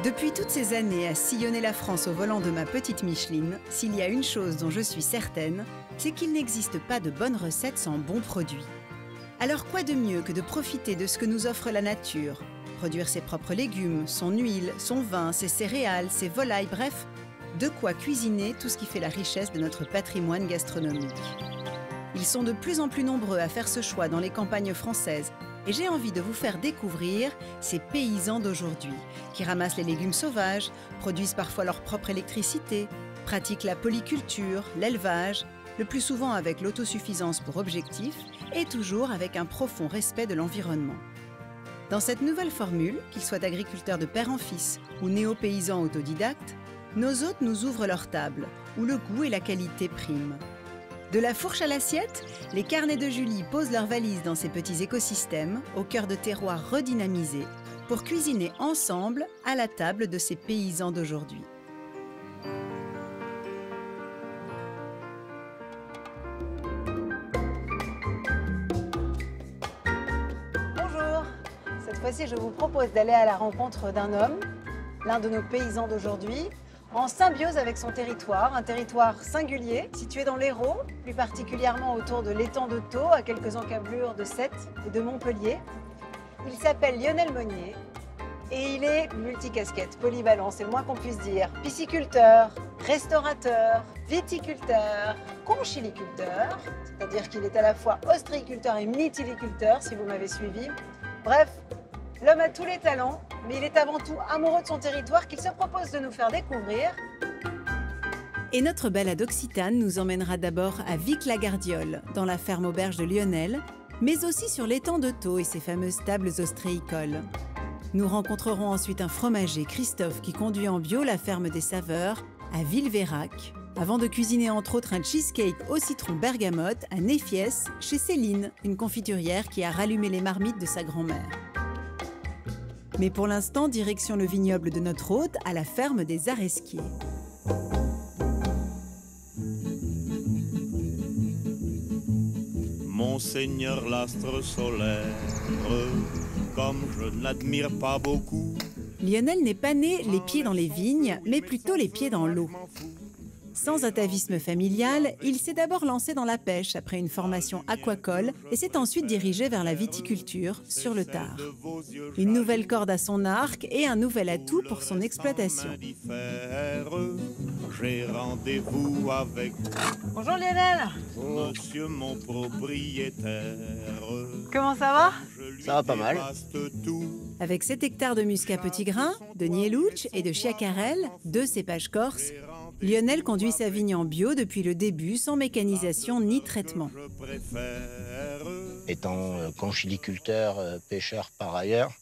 Depuis toutes ces années à sillonner la France au volant de ma petite Micheline, s'il y a une chose dont je suis certaine, c'est qu'il n'existe pas de bonne recette sans bons produits. Alors quoi de mieux que de profiter de ce que nous offre la nature? Produire ses propres légumes, son huile, son vin, ses céréales, ses volailles, bref, de quoi cuisiner tout ce qui fait la richesse de notre patrimoine gastronomique. Ils sont de plus en plus nombreux à faire ce choix dans les campagnes françaises et j'ai envie de vous faire découvrir ces paysans d'aujourd'hui qui ramassent les légumes sauvages, produisent parfois leur propre électricité, pratiquent la polyculture, l'élevage, le plus souvent avec l'autosuffisance pour objectif et toujours avec un profond respect de l'environnement. Dans cette nouvelle formule, qu'ils soient agriculteurs de père en fils ou néo-paysans autodidactes, nos hôtes nous ouvrent leur table, où le goût et la qualité priment. De la fourche à l'assiette, les carnets de Julie posent leurs valises dans ces petits écosystèmes, au cœur de terroirs redynamisés, pour cuisiner ensemble à la table de ces paysans d'aujourd'hui. Bonjour! Cette fois-ci, je vous propose d'aller à la rencontre d'un homme, l'un de nos paysans d'aujourd'hui, en symbiose avec son territoire, un territoire singulier, situé dans l'Hérault, plus particulièrement autour de l'étang de Thau, à quelques encablures de Sète et de Montpellier. Il s'appelle Lionel Monnier et il est multicasquette, polyvalent, c'est le moins qu'on puisse dire. Pisciculteur, restaurateur, viticulteur, conchiliculteur, c'est-à-dire qu'il est à la fois ostréiculteur et mytiliculteur, si vous m'avez suivi. Bref, l'homme a tous les talents, mais il est avant tout amoureux de son territoire qu'il se propose de nous faire découvrir. Et notre balade occitane nous emmènera d'abord à Vic-la-Gardiole, dans la ferme auberge de Lionel, mais aussi sur l'étang de Thau et ses fameuses tables ostréicoles. Nous rencontrerons ensuite un fromager, Christophe, qui conduit en bio la ferme des Saveurs à Villeveyrac, avant de cuisiner entre autres un cheesecake au citron bergamote à Néfiès, chez Céline, une confiturière qui a rallumé les marmites de sa grand-mère. Mais pour l'instant, direction le vignoble de notre hôte, à la ferme des Aresquiers. Monseigneur l'astre solaire, comme je ne l'admire pas beaucoup. Lionel n'est pas né les pieds dans les vignes, mais plutôt les pieds dans l'eau. Sans atavisme familial, il s'est d'abord lancé dans la pêche après une formation aquacole et s'est ensuite dirigé vers la viticulture sur le tard. Une nouvelle corde à son arc et un nouvel atout pour son exploitation. J'ai rendez-vous avec Bonjour Lionel. monsieur mon propriétaire. Comment ça va? Ça va pas mal. Avec 7 hectares de muscat petit grain, de Nielouch et de Chiacarel, 2 cépages corses, Lionel conduit sa vigne en bio depuis le début, sans mécanisation ni traitement. Étant conchiliculteur, pêcheur par ailleurs,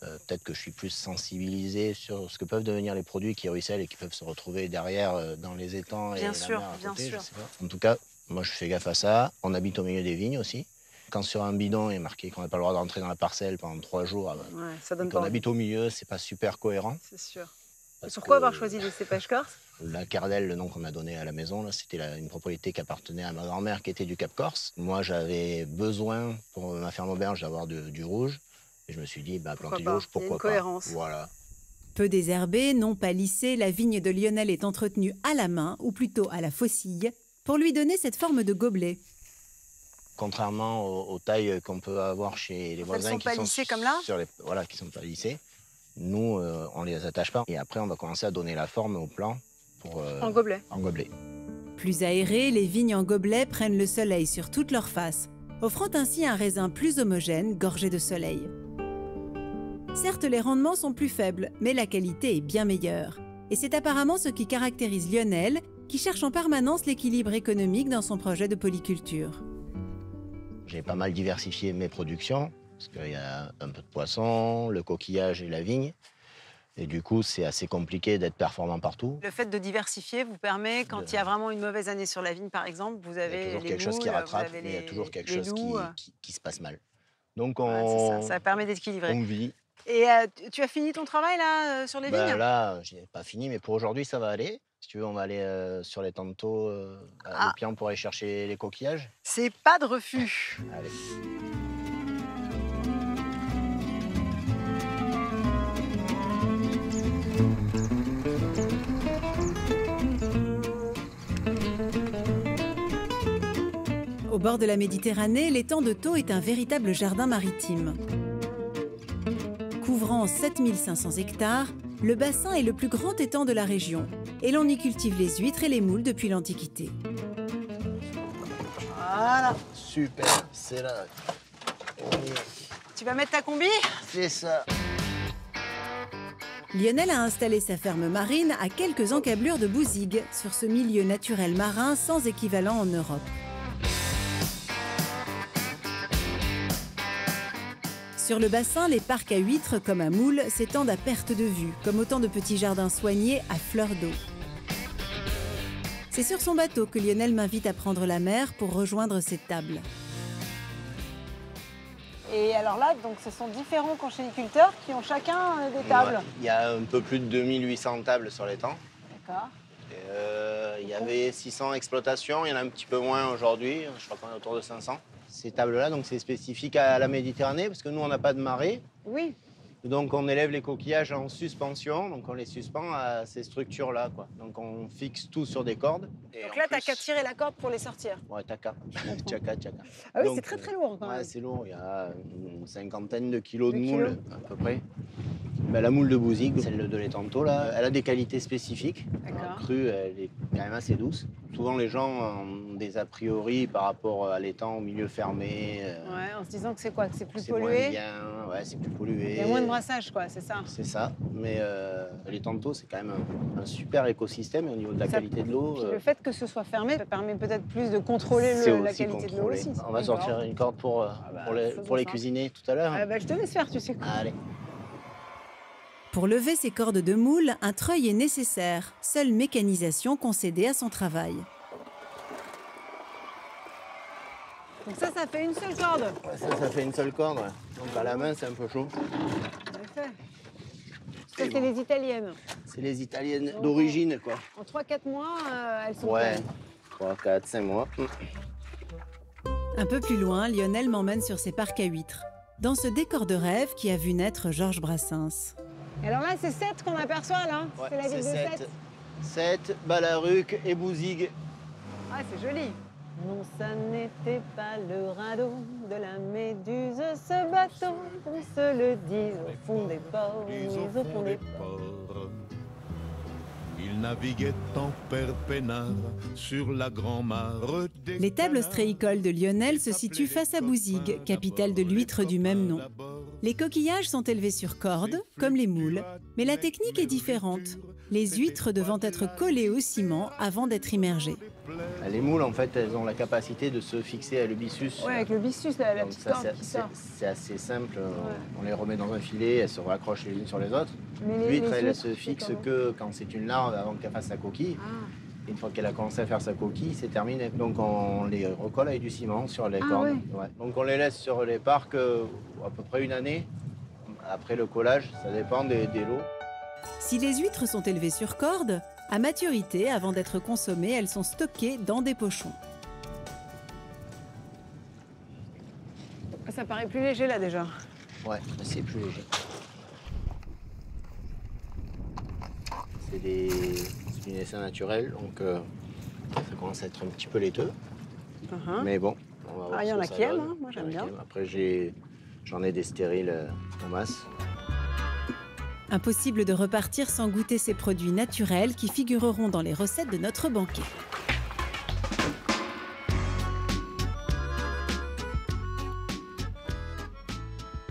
peut-être que je suis plus sensibilisé sur ce que peuvent devenir les produits qui ruissellent et qui peuvent se retrouver derrière dans les étangs et la mer à côté, je sais pas. En tout cas, moi je fais gaffe à ça. On habite au milieu des vignes aussi. Quand sur un bidon il est marqué qu'on n'a pas le droit d'entrer dans la parcelle pendant 3 jours, ça donne et qu'on habite au milieu, c'est pas super cohérent. C'est sûr. Pourquoi avoir choisi les cépages corses? La Cardelle, le nom qu'on a donné à la maison, c'était une propriété qui appartenait à ma grand-mère qui était du Cap Corse. Moi, j'avais besoin pour ma ferme auberge d'avoir du rouge. Et je me suis dit, planter du rouge, pourquoi pas? Cohérence. Voilà. Peu désherbée, non pas lissée, la vigne de Lionel est entretenue à la main, ou plutôt à la faucille, pour lui donner cette forme de gobelet. Contrairement aux tailles qu'on peut avoir chez les voisins qui sont lissées comme là qui sont pas lissées, nous, on les attache pas. Et après, on va commencer à donner la forme au plant pour, en gobelet. En gobelet. Plus aérées, les vignes en gobelet prennent le soleil sur toute leur face, offrant ainsi un raisin plus homogène, gorgé de soleil. Certes, les rendements sont plus faibles, mais la qualité est bien meilleure. Et c'est apparemment ce qui caractérise Lionel, qui cherche en permanence l'équilibre économique dans son projet de polyculture. J'ai pas mal diversifié mes productions, parce qu'il y a un peu de poisson, le coquillage et la vigne. Et du coup, c'est assez compliqué d'être performant partout. Le fait de diversifier vous permet, quand il y a vraiment une mauvaise année sur la vigne, par exemple, vous avez il y a toujours les quelque chose qui rattrape, mais il y a toujours quelque chose qui se passe mal. Donc ça permet d'équilibrer. On vit. Et tu as fini ton travail là sur les vignes? Là, je n'ai pas fini, mais pour aujourd'hui, ça va aller. Si tu veux, on va aller sur les Tantos à Lopien pour aller chercher les coquillages. C'est pas de refus. Allez. Au bord de la Méditerranée, l'étang de Thau est un véritable jardin maritime. Couvrant 7500 hectares, le bassin est le plus grand étang de la région et l'on y cultive les huîtres et les moules depuis l'Antiquité. Voilà. Super, c'est là. Tu vas mettre ta combi? C'est ça. Lionel a installé sa ferme marine à quelques encablures de Bouzigues, sur ce milieu naturel marin sans équivalent en Europe. Sur le bassin, les parcs à huîtres comme à moules s'étendent à perte de vue, comme autant de petits jardins soignés à fleur d'eau. C'est sur son bateau que Lionel m'invite à prendre la mer pour rejoindre cette table. Et alors là, donc, ce sont différents conchyliculteurs qui ont chacun des tables. Ouais, il y a un peu plus de 2800 tables sur l'étang. D'accord. Il y avait 600 exploitations, il y en a un petit peu moins aujourd'hui, je crois qu'on est autour de 500. Ces tables-là, donc c'est spécifique à la Méditerranée, parce que nous, on n'a pas de marée. Oui. Donc on élève les coquillages en suspension, donc on les suspend à ces structures-là, quoi. Donc on fixe tout sur des cordes. Donc là, t'as qu'à tirer la corde pour les sortir. Ouais, tchaka. Tchaka. Ah oui, Donc, c'est très très lourd quand même. Ouais, c'est lourd, il y a une cinquantaine de kilos de moules, à peu près. Ben, la moule de Bouzigues, celle de l'étang de Thau, là, elle a des qualités spécifiques. D'accord. Crue, elle est quand même assez douce. Souvent, les gens ont des a priori par rapport à l'étang au milieu fermé. Ouais, en se disant que c'est quoi? Que c'est plus C'est moins pollué? bien, ouais, c'est plus pollué. Il y a moins de brassage, quoi, c'est ça? C'est ça, mais l'étang de Thau, c'est quand même un super écosystème au niveau de la qualité de l'eau. Puis le fait que ce soit fermé, ça permet peut-être plus de contrôler la qualité de l'eau aussi. On va sortir une corde pour les cuisiner tout à l'heure. Ah bah, je te laisse faire, tu sais quoi. Allez. Pour lever ces cordes de moule, un treuil est nécessaire, seule mécanisation concédée à son travail. Donc ça fait une seule corde. Ouais, ça fait une seule corde. Ouais. Donc à la main, c'est un peu chaud. En effet. Ça, c'est les italiennes. C'est les italiennes d'origine, quoi. En 3-4 mois, elles sont Ouais, pleines. 3, 4, 5 mois. Un peu plus loin, Lionel m'emmène sur ses parcs à huîtres, dans ce décor de rêve qui a vu naître Georges Brassens. Et alors là, c'est Sète qu'on aperçoit, là. Ouais, c'est la ville de Sète. Sète, Balaruc et Bouzigues. Ah, c'est joli. Non, ça n'était pas le radeau de la Méduse, ce bateau, qu'on se le dise au fond des ports, Ils au fond des ports. Il naviguait en père peinard sur la grand-mare des Les tables ostréicoles de Lionel se situent face à Bouzigues, capitale de l'huître du même nom. Les coquillages sont élevés sur corde, comme les moules, mais la technique est différente, les huîtres devant être collées au ciment avant d'être immergées. Les moules, en fait, elles ont la capacité de se fixer à le byssus. Ouais, avec le byssus, la Donc petite ça, corde qui sort. c'est assez simple. On les remet dans un filet, elles se raccrochent les unes sur les autres. Mais L'huître, les elle huîtres, se fixe c'est comment que quand c'est une larve avant qu'elle fasse sa coquille. Ah. Une fois qu'elle a commencé à faire sa coquille, c'est terminé. Donc on les recolle avec du ciment sur les Ah cordes. ouais. Ouais. Donc on les laisse sur les parcs à peu près une année. Après le collage, ça dépend des lots. Si les huîtres sont élevées sur corde, à maturité, avant d'être consommées, elles sont stockées dans des pochons. Ah, ça paraît plus léger, là, déjà. Ouais, c'est plus léger. C'est du essaim naturel, donc ça commence à être un petit peu laiteux. Mais bon, on va voir Il y ce en que a ça qui aiment, donne. hein. Moi, Il y en j'aime a qui bien. aiment. Après, j'en ai des stériles en masse. Impossible de repartir sans goûter ces produits naturels qui figureront dans les recettes de notre banquet.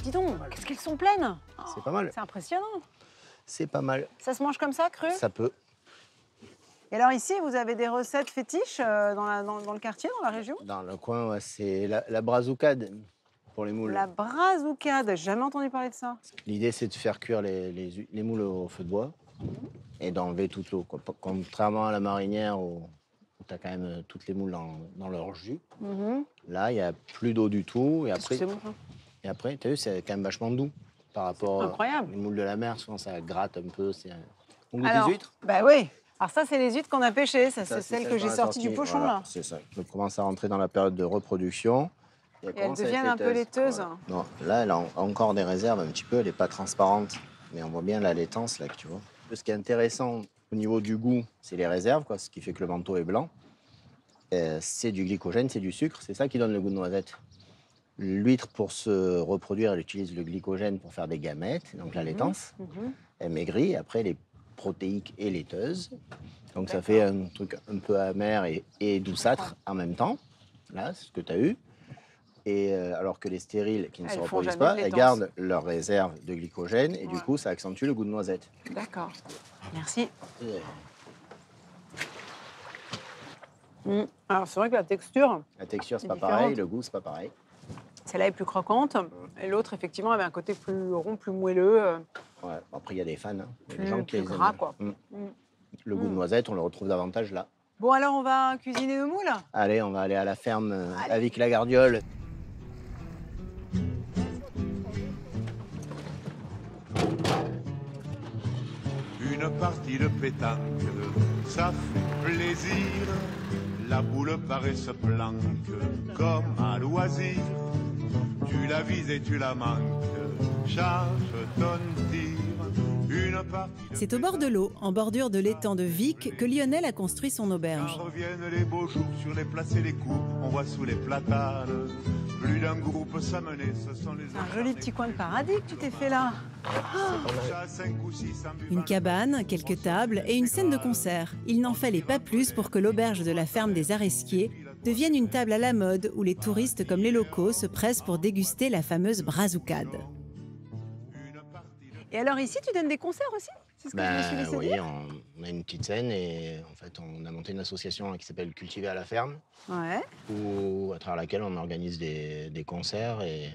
Dis donc, qu'est-ce qu'elles sont pleines. C'est pas mal. C'est impressionnant. C'est pas mal. Ça se mange comme ça, cru? Ça peut. Et alors ici, vous avez des recettes fétiches dans le quartier, dans la région? Dans le coin, ouais, c'est la brazucade pour les moules. La brazucade, j'ai jamais entendu parler de ça. L'idée, c'est de faire cuire les moules au feu de bois et d'enlever toute l'eau, quoi. Contrairement à la marinière où tu as quand même toutes les moules dans leur jus. Là, il n'y a plus d'eau du tout. Et après, c'est bon, ça? et après, tu as vu, c'est quand même vachement doux par rapport Incroyable. aux moules de la mer. Souvent, ça gratte un peu. On goûte Alors, des huîtres. Bah oui. Alors ça, c'est les huîtres qu'on a pêchées. Ça, Ça, c'est celles celle que j'ai qu'on a sorties du sorties. pochon, Voilà, là. c'est ça. On commence à rentrer dans la période de reproduction. Et elles deviennent un peu laiteuses. Voilà. Non, là, elle a encore des réserves un petit peu. Elle n'est pas transparente. Mais on voit bien la laitance, là, que tu vois. Ce qui est intéressant au niveau du goût, c'est les réserves, quoi, ce qui fait que le manteau est blanc. c'est du glycogène, c'est du sucre, c'est ça qui donne le goût de noisette. L'huître, pour se reproduire, elle utilise le glycogène pour faire des gamètes, donc la laitance. Elle maigrit, après elle est protéique et laiteuse. Donc ça fait un truc un peu amer et douceâtre en même temps. Là, c'est ce que tu as eu. Et alors que les stériles qui ne se reproduisent pas, elles gardent leur réserve de glycogène et du coup, ça accentue le goût de noisette. D'accord. Merci. Alors c'est vrai que la texture... La texture, c'est pas pareil, le goût, c'est pas pareil. Celle-là est plus croquante et l'autre, effectivement, avait un côté plus rond, plus moelleux. Ouais, après, il y a des fans. Hein. Il y a des gens qui les gras, aiment. Quoi. Le goût de noisette, on le retrouve davantage là. Bon, alors, on va cuisiner nos moules? Allez, on va aller à la ferme avec la gardiole. Une partie de pétanque, ça fait plaisir. La boule paraît se planque comme un loisir. Tu la vises et tu la manques, charge ton tir. C'est au bord de l'eau, en bordure de l'étang de Vic, que Lionel a construit son auberge. Reviennent les beaux jours sur les places et les coups, on voit sous les platanes. Plus d'un groupe s'amener, ce sont les... C'est un joli petit coin de paradis que tu t'es fait là. Une cabane, quelques tables et une scène de concert. Il n'en fallait pas plus pour que l'auberge de la ferme des Aresquiers devienne une table à la mode où les touristes comme les locaux se pressent pour déguster la fameuse brazucade. Et alors ici, tu donnes des concerts aussi? C'est ce que je me suis laissé dire. On a une petite scène et en fait, on a monté une association qui s'appelle Cultiver à la ferme, à travers laquelle on organise des concerts et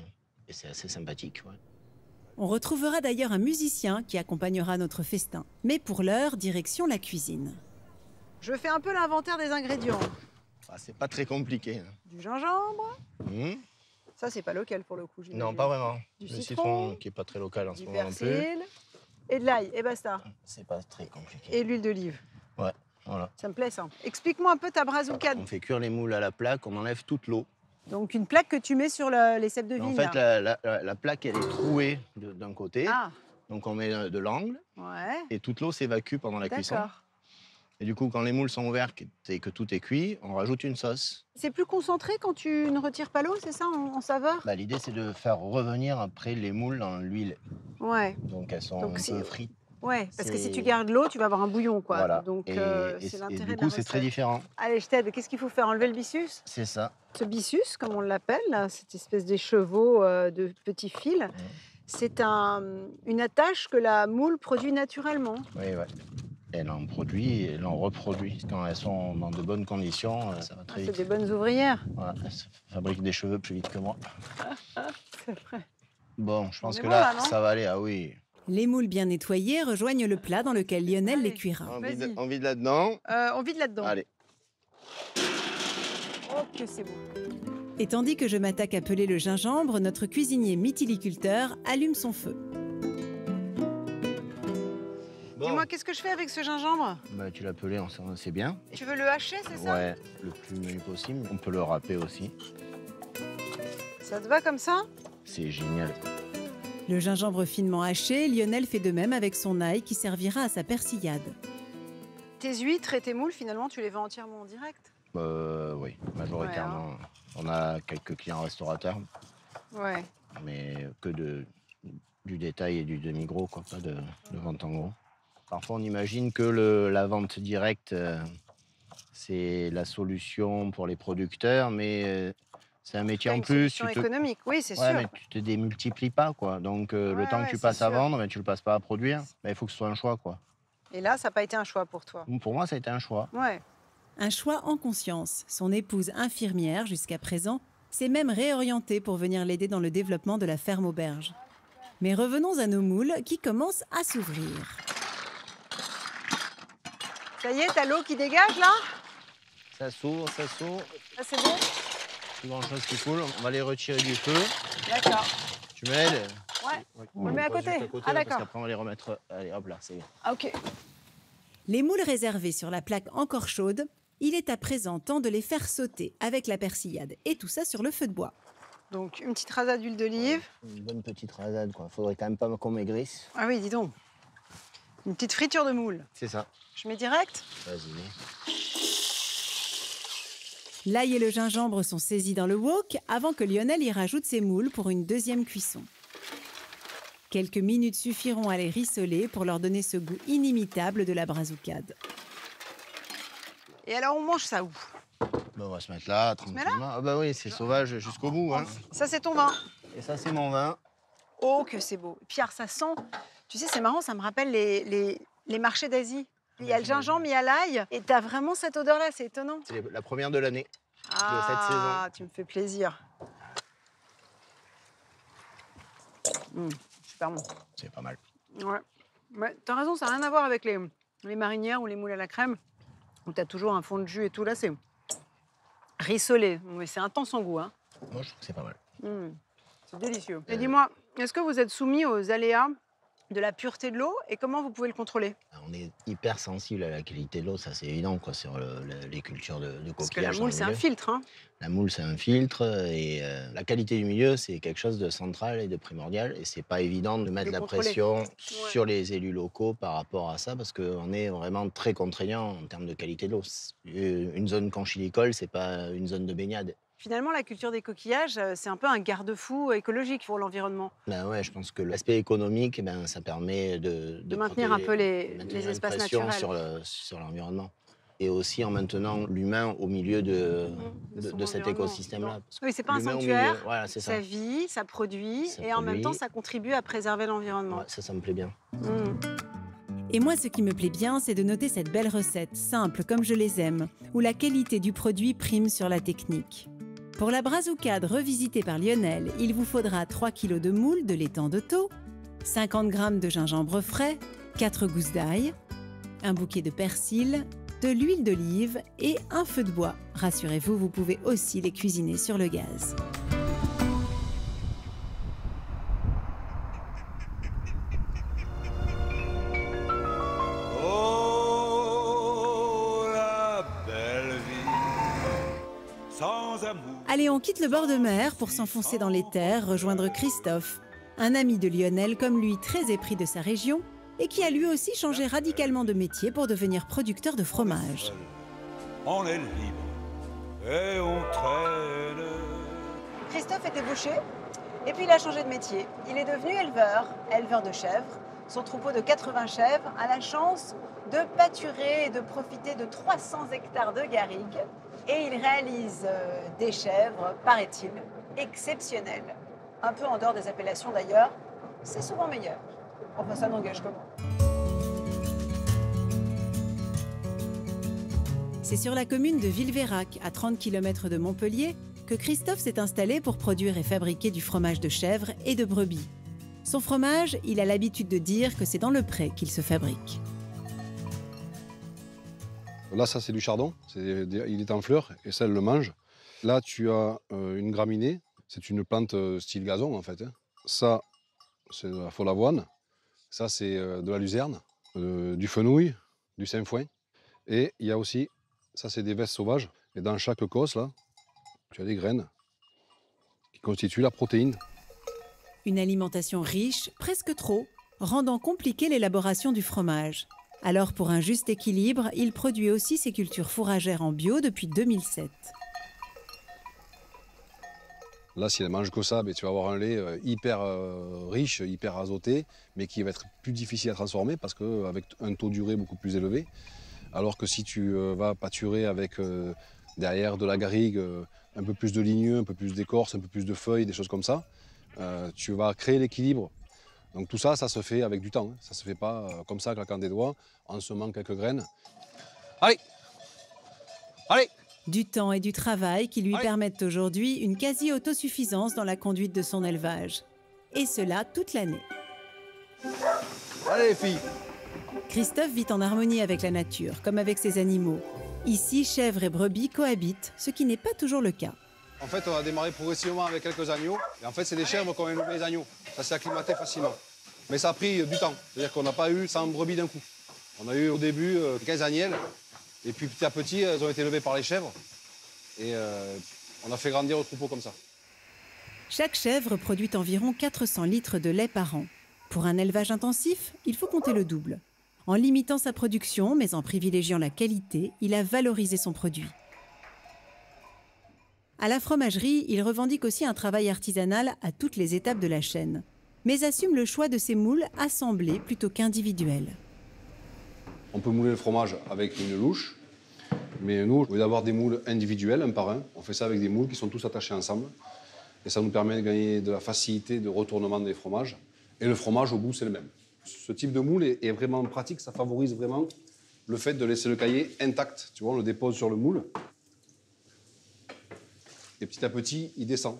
c'est assez sympathique. Ouais. On retrouvera d'ailleurs un musicien qui accompagnera notre festin. Mais pour l'heure, direction la cuisine. Je fais un peu l'inventaire des ingrédients. C'est pas très compliqué. Hein. Du gingembre. Ça, c'est pas local pour le coup. Non, pas vraiment. Du citron qui est pas très local en ce moment non plus. Et de l'ail, et basta. C'est pas très compliqué. Et l'huile d'olive. Ouais, voilà. Ça me plaît ça. Explique-moi un peu ta brazucade. On fait cuire les moules à la plaque, on enlève toute l'eau. Donc une plaque que tu mets sur les cèpes de vigne. En fait, la plaque, elle est trouée d'un côté. Donc on met de l'angle. Et toute l'eau s'évacue pendant la cuisson. Et du coup, quand les moules sont ouverts et que tout est cuit, on rajoute une sauce. C'est plus concentré quand tu ne retires pas l'eau, c'est ça, en saveur? L'idée, c'est de faire revenir après les moules dans l'huile. Ouais. Donc elles sont un peu frites. Ouais, parce que si tu gardes l'eau, tu vas avoir un bouillon, quoi. Voilà. Donc c'est l'intérêt de la du coup, c'est très différent. Allez, je t'aide. Qu'est-ce qu'il faut faire? Enlever le byssus? C'est ça. Ce byssus, comme on l'appelle, cette espèce d'écheveau de petits fils, c'est une attache que la moule produit naturellement. Oui, ouais. Elle en produit et elle en reproduit. Quand elles sont dans de bonnes conditions, ça va très vite. C'est des bonnes ouvrières. Voilà, elles fabriquent des cheveux plus vite que moi. C'est vrai. Bon, je pense que là, ça va aller. Ah oui. Les moules bien nettoyées rejoignent le plat dans lequel Lionel les cuira. On vide là-dedans. On vide là-dedans. Allez. Oh, que c'est beau. Et tandis que je m'attaque à peler le gingembre, notre cuisinier mytiliculteur allume son feu. Dis-moi, qu'est-ce que je fais avec ce gingembre? Tu l'as pelé, c'est bien. Tu veux le hacher, c'est ça? Ouais, le plus menu possible. On peut le râper aussi. Ça te va comme ça? C'est génial. Le gingembre finement haché, Lionel fait de même avec son ail qui servira à sa persillade. Tes huîtres et tes moules, finalement, tu les vends entièrement en direct? Oui, majoritairement. Ouais, on a quelques clients restaurateurs. Ouais. Mais que du détail et du demi-gros, quoi, pas de vente en gros. Parfois, on imagine que la vente directe, c'est la solution pour les producteurs, mais c'est un métier en plus. C'est économique, oui, c'est sûr. Mais tu te démultiplies pas, quoi. Donc, le temps que tu passes à vendre, tu le passes pas à produire. Il faut que ce soit un choix, quoi. Et là, ça n'a pas été un choix pour toi? Pour moi, ça a été un choix. Ouais. Un choix en conscience. Son épouse infirmière, jusqu'à présent, s'est même réorientée pour venir l'aider dans le développement de la ferme auberge. Mais revenons à nos moules qui commencent à s'ouvrir. Ça y est, t'as l'eau qui dégage, là? Ça s'ouvre, ça s'ouvre. Ah, c'est bon? Plus grand-chose qui coule. On va les retirer du feu. D'accord. Tu m'aides? Ouais. On le met à côté. Ah, d'accord. Parce qu'après, on va les remettre... Allez, hop là, c'est bien. Ah, OK. Les moules réservées sur la plaque encore chaude, il est à présent temps de les faire sauter avec la persillade. Et tout ça sur le feu de bois. Donc, une petite rasade d'huile d'olive. Une bonne petite rasade, quoi. Faudrait quand même pas qu'on maigrisse. Ah oui, dis donc. Une petite friture de moule. C'est ça. Je mets direct? Vas-y. L'ail et le gingembre sont saisis dans le wok avant que Lionel y rajoute ses moules pour une deuxième cuisson. Quelques minutes suffiront à les rissoler pour leur donner ce goût inimitable de la brazoukade. Et alors, on mange ça où? On va se mettre là, tranquillement. Ah bah oui, c'est sauvage jusqu'au bout. Hein. Ça, c'est ton vin. Et ça, c'est mon vin. Oh, que c'est beau. Pierre, ça sent... Tu sais, c'est marrant, ça me rappelle les marchés d'Asie. Il y a le gingembre, il y a l'ail, et tu as vraiment cette odeur-là, c'est étonnant. C'est la première de l'année, de cette saison. Ah, tu me fais plaisir. Super bon. C'est pas mal. Ouais, t'as raison, ça n'a rien à voir avec les marinières ou les moules à la crème, où t'as toujours un fond de jus et tout. Là, c'est rissolé, mais c'est intense en goût. Hein. Moi, je trouve que c'est pas mal. C'est délicieux. Et dis-moi, est-ce que vous êtes soumis aux aléas de la pureté de l'eau et comment vous pouvez le contrôler? On est hyper sensible à la qualité de l'eau, ça c'est évident, quoi, sur les cultures de coquillages. Parce que la moule, c'est un filtre. Hein. La moule, c'est un filtre et la qualité du milieu, c'est quelque chose de central et de primordial. Et c'est pas évident de mettre la pression sur les élus locaux par rapport à ça, parce qu'on est vraiment très contraignant en termes de qualité de l'eau. Une zone conchylicole, c'est pas une zone de baignade. Finalement, la culture des coquillages, c'est un peu un garde-fou écologique pour l'environnement. Ben ouais, je pense que l'aspect économique, ben, ça permet de maintenir un peu les espaces naturels sur l'environnement. Et aussi en maintenant l'humain au milieu de cet écosystème-là. Oui, c'est pas un sanctuaire, voilà, c'est ça. Ça vit, ça produit, et en même temps, ça contribue à préserver l'environnement. Ouais, ça me plaît bien. Et moi, ce qui me plaît bien, c'est de noter cette belle recette, simple comme je les aime, où la qualité du produit prime sur la technique. Pour la brazoukade revisitée par Lionel, il vous faudra 3 kg de moules de l'étang de Thau, 50 g de gingembre frais, 4 gousses d'ail, un bouquet de persil, de l'huile d'olive et un feu de bois. Rassurez-vous, vous pouvez aussi les cuisiner sur le gaz. Allez, on quitte le bord de mer pour s'enfoncer dans les terres, rejoindre Christophe, un ami de Lionel comme lui très épris de sa région et qui a lui aussi changé radicalement de métier pour devenir producteur de fromage. On est libre et on traîne. Christophe était boucher et puis il a changé de métier. Il est devenu éleveur de chèvres. Son troupeau de 80 chèvres a la chance de pâturer et de profiter de 300 hectares de garrigues. Et il réalise des chèvres, paraît-il, exceptionnelles. Un peu en dehors des appellations d'ailleurs, c'est souvent meilleur. Enfin, ça n'engage que moi. C'est sur la commune de Villeveyrac, à 30 km de Montpellier, que Christophe s'est installé pour produire et fabriquer du fromage de chèvre et de brebis. Son fromage, il a l'habitude de dire que c'est dans le pré qu'il se fabrique. Là, ça, c'est du chardon. Il est en fleurs et ça, elle le mange. Là, tu as une graminée. C'est une plante style gazon, en fait. Ça, c'est de la faux avoine. Ça, c'est de la luzerne, du fenouil, du sainfoin. Et il y a aussi, ça, c'est des vesses sauvages. Et dans chaque cosse, là, tu as des graines qui constituent la protéine. Une alimentation riche, presque trop, rendant compliquée l'élaboration du fromage. Alors, pour un juste équilibre, il produit aussi ses cultures fourragères en bio depuis 2007. Là, si elle mange que ça, tu vas avoir un lait hyper riche, hyper azoté, mais qui va être plus difficile à transformer parce qu'avec un taux d'urée beaucoup plus élevé. Alors que si tu vas pâturer avec derrière de la garrigue, un peu plus de ligneux, un peu plus d'écorce, un peu plus de feuilles, des choses comme ça, tu vas créer l'équilibre. Donc tout ça, ça se fait avec du temps. Ça ne se fait pas comme ça, claquant des doigts, en semant quelques graines. Allez! Allez! Du temps et du travail qui lui permettent aujourd'hui une quasi-autosuffisance dans la conduite de son élevage. Et cela toute l'année. Allez les filles! Christophe vit en harmonie avec la nature, comme avec ses animaux. Ici, chèvres et brebis cohabitent, ce qui n'est pas toujours le cas. En fait, on a démarré progressivement avec quelques agneaux. Et en fait, c'est des chèvres qui ont élevé les agneaux. Ça s'est acclimaté facilement. Mais ça a pris du temps. C'est-à-dire qu'on n'a pas eu 100 brebis d'un coup. On a eu au début 15 agnelles. Et puis petit à petit, elles ont été élevées par les chèvres. Et on a fait grandir le troupeau comme ça. Chaque chèvre produit environ 400 litres de lait par an. Pour un élevage intensif, il faut compter le double. En limitant sa production, mais en privilégiant la qualité, il a valorisé son produit. À la fromagerie, il revendique aussi un travail artisanal à toutes les étapes de la chaîne, mais assume le choix de ses moules assemblés plutôt qu'individuels. On peut mouler le fromage avec une louche, mais nous, au lieu d'avoir des moules individuels, un par un, on fait ça avec des moules qui sont tous attachés ensemble. Et ça nous permet de gagner de la facilité de retournement des fromages. Et le fromage, au bout, c'est le même. Ce type de moule est vraiment pratique, ça favorise vraiment le fait de laisser le cahier intact. Tu vois, on le dépose sur le moule. Et petit à petit, il descend.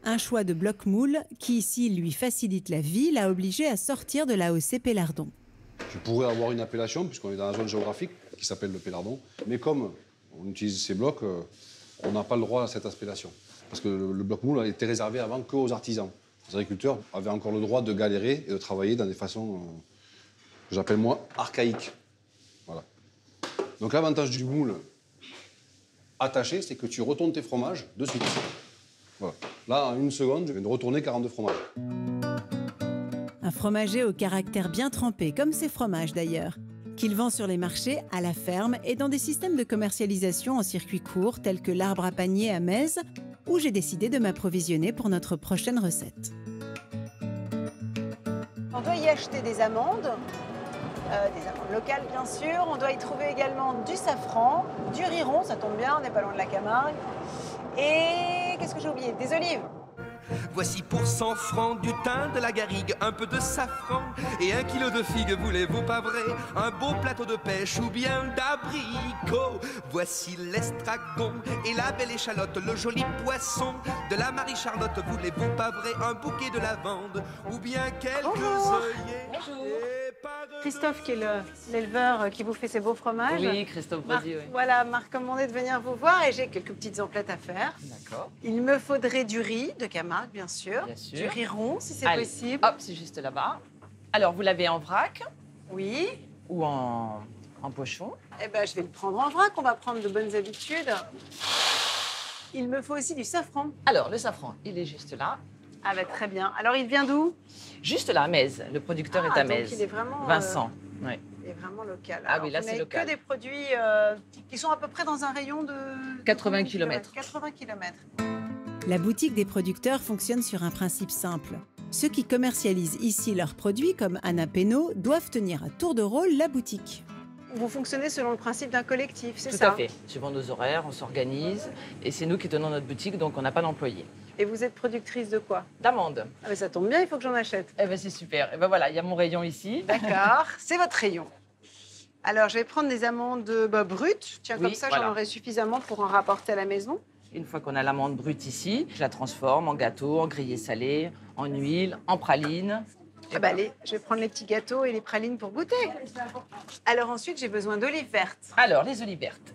Un choix de bloc moule qui, ici, lui facilite la vie, l'a obligé à sortir de l'AOC Pélardon. Je pourrais avoir une appellation, puisqu'on est dans la zone géographique, qui s'appelle le Pélardon. Mais comme on utilise ces blocs, on n'a pas le droit à cette appellation. Parce que le bloc moule était réservé avant qu'aux artisans. Les agriculteurs avaient encore le droit de galérer et de travailler dans des façons que j'appelle moi archaïques. Voilà. Donc l'avantage du moule attaché, c'est que tu retournes tes fromages de suite. Voilà. Là, en une seconde, je viens de retourner 42 fromages. Un fromager au caractère bien trempé, comme ses fromages d'ailleurs, qu'il vend sur les marchés, à la ferme et dans des systèmes de commercialisation en circuit court tels que l'Arbre à panier à Metz, où j'ai décidé de m'approvisionner pour notre prochaine recette. On doit y acheter des amandes locales bien sûr. On doit y trouver également du safran, du riron, ça tombe bien, on n'est pas loin de la Camargue. Et qu'est-ce que j'ai oublié? Des olives. Voici pour 100 francs du thym, de la garrigue, un peu de safran et 1 kilo de figues, voulez-vous pas vrai? Un beau plateau de pêche ou bien d'abricots. Voici l'estragon et la belle échalote, le joli poisson de la Marie-Charlotte, voulez-vous pas vrai? Un bouquet de lavande ou bien quelques œillets. Bonjour. Christophe qui est l'éleveur qui vous fait ces beaux fromages. Oui, Christophe Brady, oui. Voilà, m'a recommandé de venir vous voir et j'ai quelques petites emplettes à faire. D'accord. Il me faudrait du riz de Camargue, bien sûr. Du riz rond, si c'est possible. Hop, c'est juste là-bas. Alors, vous l'avez en vrac? Oui. Ou en pochon? Eh ben, je vais le prendre en vrac, on va prendre de bonnes habitudes. Il me faut aussi du safran. Alors, le safran, il est juste là. Ah bah, très bien. Alors, il vient d'où? Juste là, à Metz. Le producteur est à Metz. Il est vraiment, Vincent. Oui. Il est vraiment local. Ah oui, là, c'est local. Que des produits qui sont à peu près dans un rayon de 80 km. 80 km. La boutique des producteurs fonctionne sur un principe simple. Ceux qui commercialisent ici leurs produits, comme Anna Pénaud, doivent tenir à tour de rôle la boutique. Vous fonctionnez selon le principe d'un collectif, c'est ça? Tout à fait. Suivant nos horaires, on s'organise. Et c'est nous qui tenons notre boutique, donc on n'a pas d'employés. Et vous êtes productrice de quoi? D'amandes. Ah mais ça tombe bien, il faut que j'en achète. Eh ben c'est super. Eh ben voilà, il y a mon rayon ici. D'accord, c'est votre rayon. Alors, je vais prendre des amandes brutes. Tiens, Oui, comme ça, voilà. j'en aurai suffisamment pour en rapporter à la maison. Une fois qu'on a l'amande brute ici, je la transforme en gâteau, en grillé salé, en huile, en praline. Ah bah, allez, je vais prendre les petits gâteaux et les pralines pour goûter. Alors ensuite, j'ai besoin d'olives vertes. Alors, les olives vertes.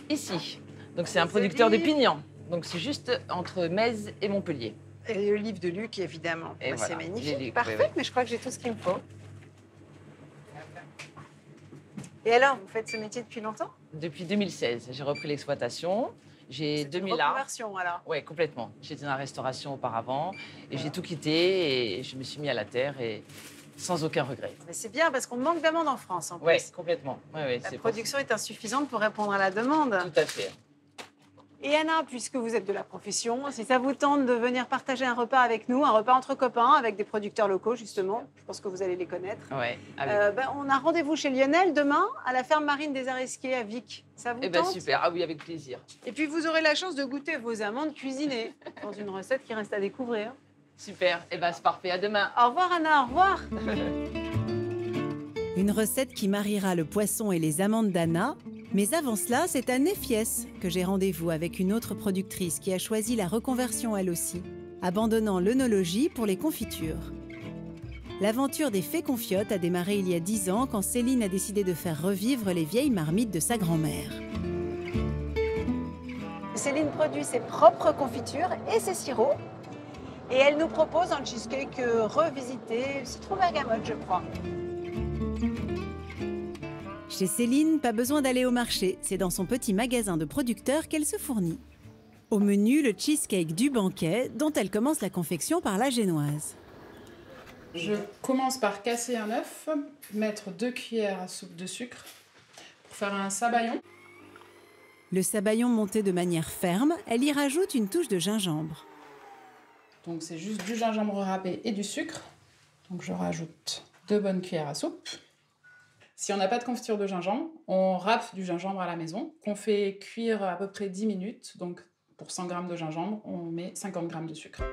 Ici. Donc, c'est un producteur de pignons. Donc, c'est juste entre Metz et Montpellier. Et l'olive de Luc, évidemment. Et Bah, voilà, c'est magnifique, les Luc, parfait, oui, oui. mais je crois que j'ai tout ce qu'il me faut. Et alors, vous faites ce métier depuis longtemps? Depuis 2016, j'ai repris l'exploitation. J'ai C'est une 2000 arbres. reconversion, alors. Oui, complètement. J'étais dans la restauration auparavant et j'ai tout quitté et je me suis mis à la terre et sans aucun regret. Mais c'est bien parce qu'on manque d'amandes en France, en plus. Oui, complètement. Ouais, La c'est production est insuffisante pour répondre à la demande. Tout à fait. Et Anna, puisque vous êtes de la profession, si ça vous tente de venir partager un repas avec nous, un repas entre copains, avec des producteurs locaux, justement, je pense que vous allez les connaître. Ouais, On a rendez-vous chez Lionel demain à la ferme marine des Aresquiers à Vic. Ça vous Eh ben tente? super. Ah oui, avec plaisir. Et puis vous aurez la chance de goûter vos amandes cuisinées dans une recette qui reste à découvrir. Super. Eh ben c'est parfait. À demain. Au revoir Anna, au revoir. Une recette qui mariera le poisson et les amandes d'Anna. Mais avant cela, c'est à Néfiès que j'ai rendez-vous avec une autre productrice qui a choisi la reconversion elle aussi, abandonnant l'œnologie pour les confitures. L'aventure des fées confiotes a démarré il y a 10 ans quand Céline a décidé de faire revivre les vieilles marmites de sa grand-mère. Céline produit ses propres confitures et ses sirops. Et elle nous propose un cheesecake revisité, citron bergamote, je crois. Chez Céline, pas besoin d'aller au marché, c'est dans son petit magasin de producteurs qu'elle se fournit. Au menu, le cheesecake du banquet, dont elle commence la confection par la génoise. Je commence par casser un œuf, mettre 2 cuillères à soupe de sucre pour faire un sabayon. Le sabayon monté de manière ferme, elle y rajoute une touche de gingembre. Donc c'est juste du gingembre râpé et du sucre. Donc je rajoute 2 bonnes cuillères à soupe. Si on n'a pas de confiture de gingembre, on râpe du gingembre à la maison, qu'on fait cuire à peu près 10 minutes. Donc pour 100 g de gingembre, on met 50 g de sucre.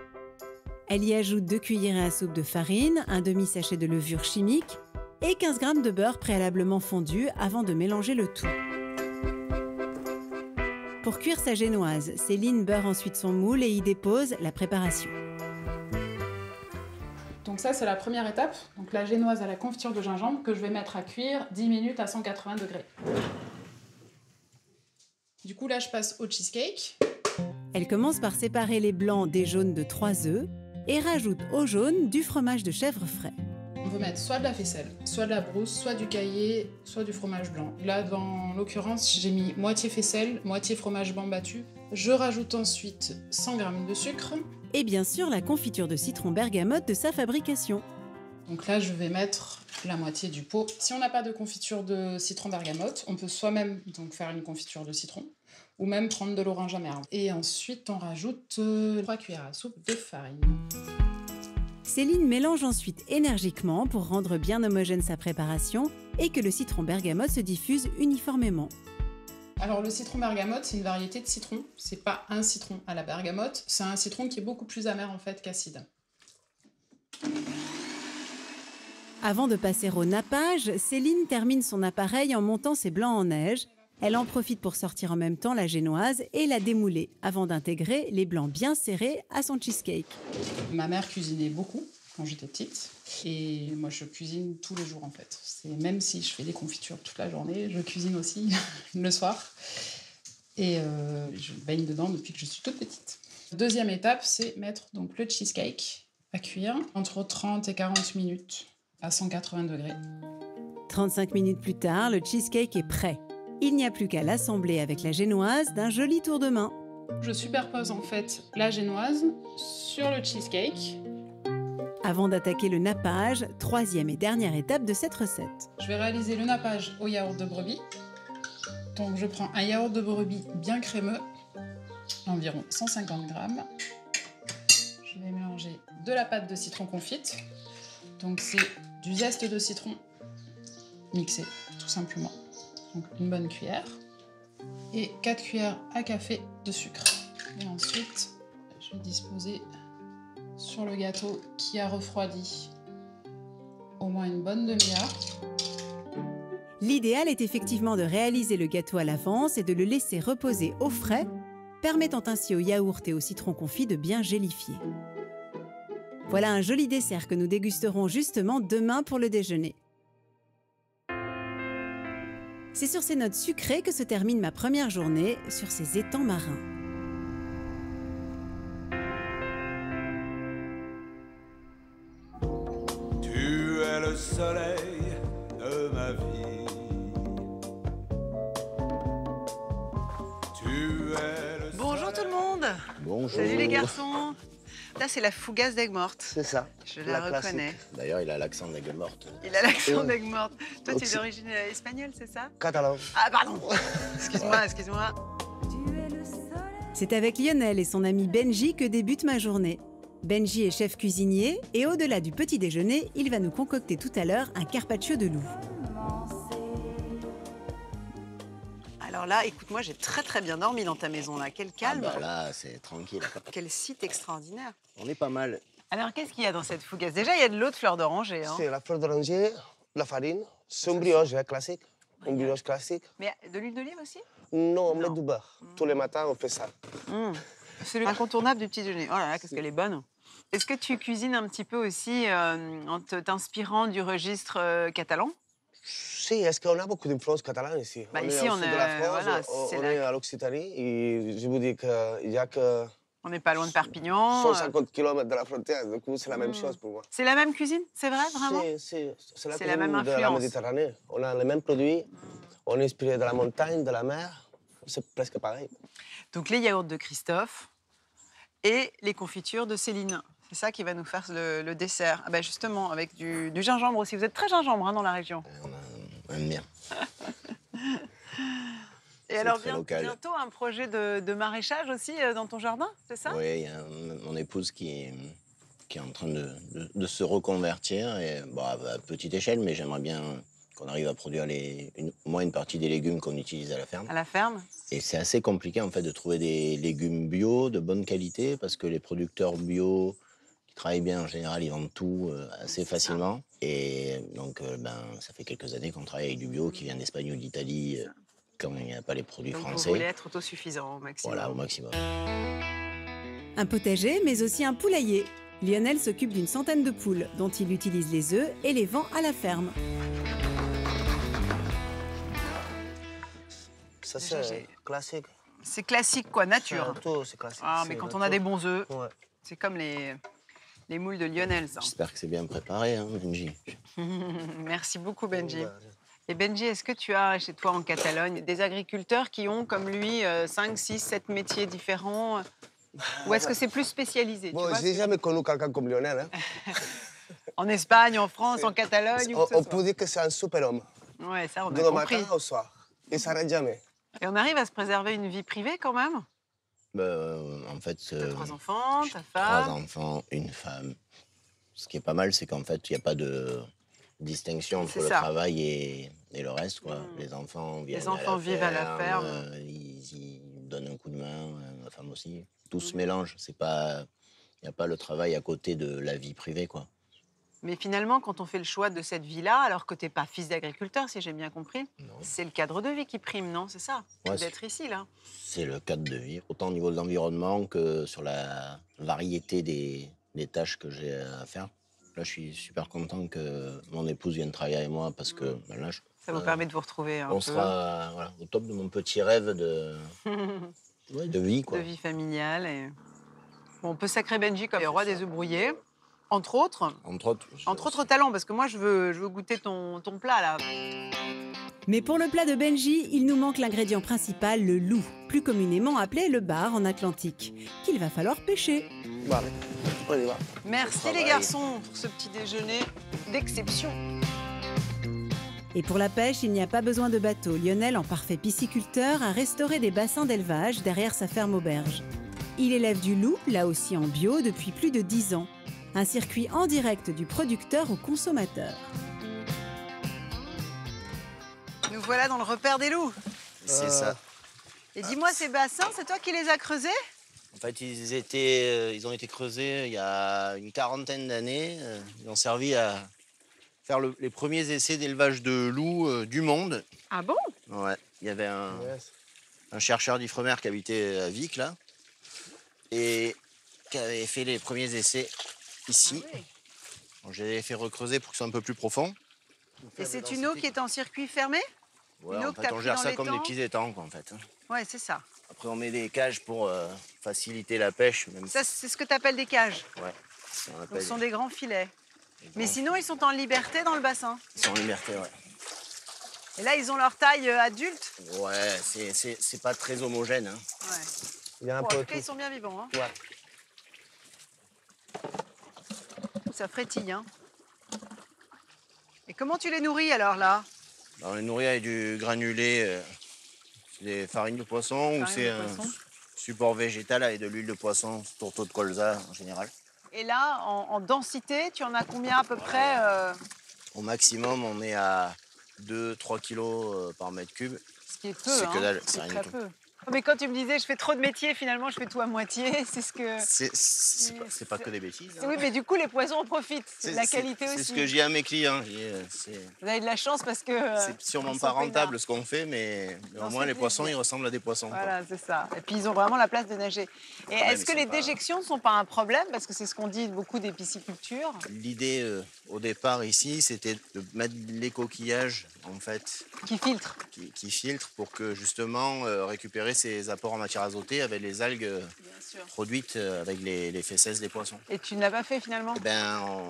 Elle y ajoute 2 cuillerées à soupe de farine, un demi-sachet de levure chimique et 15 g de beurre préalablement fondu avant de mélanger le tout. Pour cuire sa génoise, Céline beurre ensuite son moule et y dépose la préparation. Donc ça, c'est la première étape. Donc la génoise à la confiture de gingembre que je vais mettre à cuire 10 minutes à 180 degrés. Du coup, là, je passe au cheesecake. Elle commence par séparer les blancs des jaunes de 3 œufs et rajoute au jaune du fromage de chèvre frais. On peut mettre soit de la faisselle, soit de la brousse, soit du caillé, soit du fromage blanc. Là, dans l'occurrence, j'ai mis moitié faisselle, moitié fromage blanc battu. Je rajoute ensuite 100 g de sucre. Et bien sûr, la confiture de citron bergamote de sa fabrication. Donc là, je vais mettre la moitié du pot. Si on n'a pas de confiture de citron bergamote, on peut soi-même donc faire une confiture de citron ou même prendre de l'orange amère. Et ensuite, on rajoute 3 cuillères à soupe de farine. Céline mélange ensuite énergiquement pour rendre bien homogène sa préparation et que le citron bergamote se diffuse uniformément. Alors le citron bergamote, c'est une variété de citron. C'est pas un citron à la bergamote, c'est un citron qui est beaucoup plus amer en fait qu'acide. Avant de passer au nappage, Céline termine son appareil en montant ses blancs en neige. Elle en profite pour sortir en même temps la génoise et la démouler avant d'intégrer les blancs bien serrés à son cheesecake. Ma mère cuisinait beaucoup quand j'étais petite et moi je cuisine tous les jours en fait. Même si je fais des confitures toute la journée, je cuisine aussi le soir et je baigne dedans depuis que je suis toute petite. Deuxième étape, c'est mettre donc le cheesecake à cuire entre 30 et 40 minutes à 180 degrés. 35 minutes plus tard, le cheesecake est prêt. Il n'y a plus qu'à l'assembler avec la génoise d'un joli tour de main. Je superpose en fait la génoise sur le cheesecake. Avant d'attaquer le nappage, troisième et dernière étape de cette recette. Je vais réaliser le nappage au yaourt de brebis. Donc je prends un yaourt de brebis bien crémeux, environ 150 g. Je vais mélanger de la pâte de citron confite. Donc c'est du zeste de citron mixé, tout simplement. Donc une bonne cuillère et 4 cuillères à café de sucre. Et ensuite, je vais disposer sur le gâteau qui a refroidi au moins une bonne demi-heure. L'idéal est effectivement de réaliser le gâteau à l'avance et de le laisser reposer au frais, permettant ainsi au yaourt et au citron confit de bien gélifier. Voilà un joli dessert que nous dégusterons justement demain pour le déjeuner. C'est sur ces notes sucrées que se termine ma première journée sur ces étangs marins. Tu es le soleil de ma vie. Bonjour tout le monde. Bonjour. Salut les garçons. Là, c'est la fougasse d'aigle morte. C'est ça. Je la reconnais. D'ailleurs, il a l'accent d'aigle morte. Il a l'accent d'aigle morte. Toi, tu es d'origine espagnole, c'est ça? Catalan. Ah, pardon. Excuse-moi, excuse-moi. C'est avec Lionel et son ami Benji que débute ma journée. Benji est chef cuisinier et au-delà du petit déjeuner, il va nous concocter tout à l'heure un carpaccio de loup. Alors là, écoute-moi, j'ai très bien dormi dans ta maison là. Quel calme. Ah bah là, c'est tranquille. Quel site extraordinaire. On est pas mal. Alors, qu'est-ce qu'il y a dans cette fougasse? Déjà, il y a de l'eau de fleur d'oranger. Hein. C'est la fleur d'oranger, la farine, c'est un brioche classique. Un brioche classique. Mais de l'huile d'olive aussi? Non, on met du beurre. Tous les matins, on fait ça. C'est l'incontournable du petit déjeuner. Oh là là, qu'est-ce qu'elle est bonne. Est-ce que tu cuisines un petit peu aussi en t'inspirant du registre catalan? Si, est-ce qu'on a beaucoup d'influence catalane ici? Bah, on ici, est au on sud est, de la France, voilà, on est à l'Occitanie et je vous dis qu'il n'y a que On n'est pas loin de Perpignan. 150 km de la frontière, du coup c'est la même chose pour moi. C'est la même cuisine, c'est vrai, vraiment? C'est la C'est la même cuisine de la influence. Méditerranée. On a les mêmes produits, on est inspiré de la montagne, de la mer, c'est presque pareil. Donc les yaourts de Christophe et les confitures de Céline. C'est ça qui va nous faire le dessert. Ah ben justement, avec du gingembre aussi. Vous êtes très gingembre hein, dans la région. On a un mien. Et alors, bientôt, un projet de maraîchage aussi dans ton jardin, c'est ça? Oui, il y a mon épouse qui est en train de se reconvertir, et, bon, à petite échelle, mais j'aimerais bien qu'on arrive à produire au moins une partie des légumes qu'on utilise à la ferme. À la ferme? Et c'est assez compliqué, en fait, de trouver des légumes bio, de bonne qualité, parce que les producteurs bio qui travaillent bien, en général, ils vendent tout assez facilement. Et donc, ça fait quelques années qu'on travaille avec du bio qui vient d'Espagne ou d'Italie, quand il n'y a pas les produits français. Vous voulez être autosuffisant au maximum. Voilà, au maximum. Un potager, mais aussi un poulailler. Lionel s'occupe d'une centaine de poules, dont il utilise les œufs et les vend à la ferme. Ça, c'est classique. C'est classique, quoi, nature. Tout, c'est classique. Ah, mais quand on a des bons œufs, c'est comme les moules de Lionel, ça. J'espère que c'est bien préparé, hein, Benji. Merci beaucoup, Benji. Et Benji, est-ce que tu as chez toi en Catalogne des agriculteurs qui ont, comme lui, 5, 6, 7 métiers différents? Ou est-ce que c'est plus spécialisé? Bon, je n'ai jamais connu quelqu'un comme Lionel. Hein. En Espagne, en France, en Catalogne? On peut dire que c'est un super homme. Ouais, ça, on a de compris. Le matin au soir. Il ne s'arrête jamais. Et on arrive à se préserver une vie privée quand même? En fait... T'as 3 enfants, ta femme? 3 enfants, une femme. Ce qui est pas mal, c'est qu'en fait, il n'y a pas de distinction entre le travail et le reste, quoi. Les enfants viennent vivent à la ferme. Ils donnent un coup de main, ma femme aussi. Tout se mélange. Il n'y a pas le travail à côté de la vie privée, quoi. Mais finalement, quand on fait le choix de cette vie-là, alors que tu n'es pas fils d'agriculteur, si j'ai bien compris, c'est le cadre de vie qui prime, non? C'est ça, d'être ici, là. C'est le cadre de vie, autant au niveau de l'environnement que sur la variété des tâches que j'ai à faire. Là, je suis super content que mon épouse vienne travailler avec moi parce que là, ça vous permet de vous retrouver un peu. On sera au top de mon petit rêve de vie, quoi. De vie familiale. Et... Bon, on peut sacrer Benji comme le roi des œufs brouillés. Entre autres talents, parce que moi, je veux goûter ton plat, là. Mais pour le plat de Benji, il nous manque l'ingrédient principal, le loup, plus communément appelé le bar en Atlantique, qu'il va falloir pêcher. Vale. On y va. Merci les garçons pour ce petit déjeuner d'exception. Et pour la pêche, il n'y a pas besoin de bateau. Lionel, en parfait pisciculteur, a restauré des bassins d'élevage derrière sa ferme auberge. Il élève du loup, là aussi en bio, depuis plus de 10 ans. Un circuit en direct du producteur au consommateur. Nous voilà dans le repère des loups. C'est ça. Et dis-moi, ces bassins, c'est toi qui les as creusés? En fait, ils ont été creusés il y a une quarantaine d'années. Ils ont servi à faire les premiers essais d'élevage de loups du monde. Ah bon? Ouais. Il y avait un chercheur d'Ifremer qui habitait à Vic, là, et qui avait fait les premiers essais ici. Ah oui. Donc, je les ai fait recreuser pour que ce soit un peu plus profond. Et c'est une eau qui est en circuit fermé? Ouais, en fait, on gère ça comme des petits étangs, quoi, en fait. Ouais, c'est ça. Après, on met des cages pour faciliter la pêche. Ça, c'est ce que tu appelles des cages? Ouais. Ce sont des grands filets. Mais sinon, ils sont en liberté dans le bassin? Ils sont en liberté, ouais. Et là, ils ont leur taille adulte? Ouais, c'est pas très homogène. Hein. Ouais. Il y a un peu peu ils sont bien vivants. Hein. Ouais. Ça frétille, hein. Et comment tu les nourris, alors, là? On les nourrit avec du granulé, des farines de poisson, ou c'est un support végétal avec de l'huile de poisson, tourteau de colza, en général. Et là, en densité, tu en as combien à peu près Au maximum, on est à 2-3 kilos par mètre cube. Ce qui est peu, c'est que dalle, c'est rien très du tout. peu. Mais quand tu me disais je fais trop de métiers, finalement je fais tout à moitié, c'est ce que... C'est pas que des bêtises. Hein. Oui, mais du coup les poissons en profitent, c'est de la qualité aussi. C'est ce que je dis à mes clients. Vous avez de la chance parce que... c'est sûrement pas rentable ce qu'on fait, mais au moins les poissons, ils ressemblent à des poissons. Voilà, c'est ça. Et puis ils ont vraiment la place de nager. Et est-ce que les déjections ne sont pas un problème? Parce que c'est ce qu'on dit de beaucoup des piscicultures. L'idée au départ ici, c'était de mettre les coquillages, en fait... Qui filtrent. Qui filtrent pour que justement récupérer ces apports en matière azotée avec les algues produites avec les fesses des poissons. Et tu ne l'as pas fait finalement?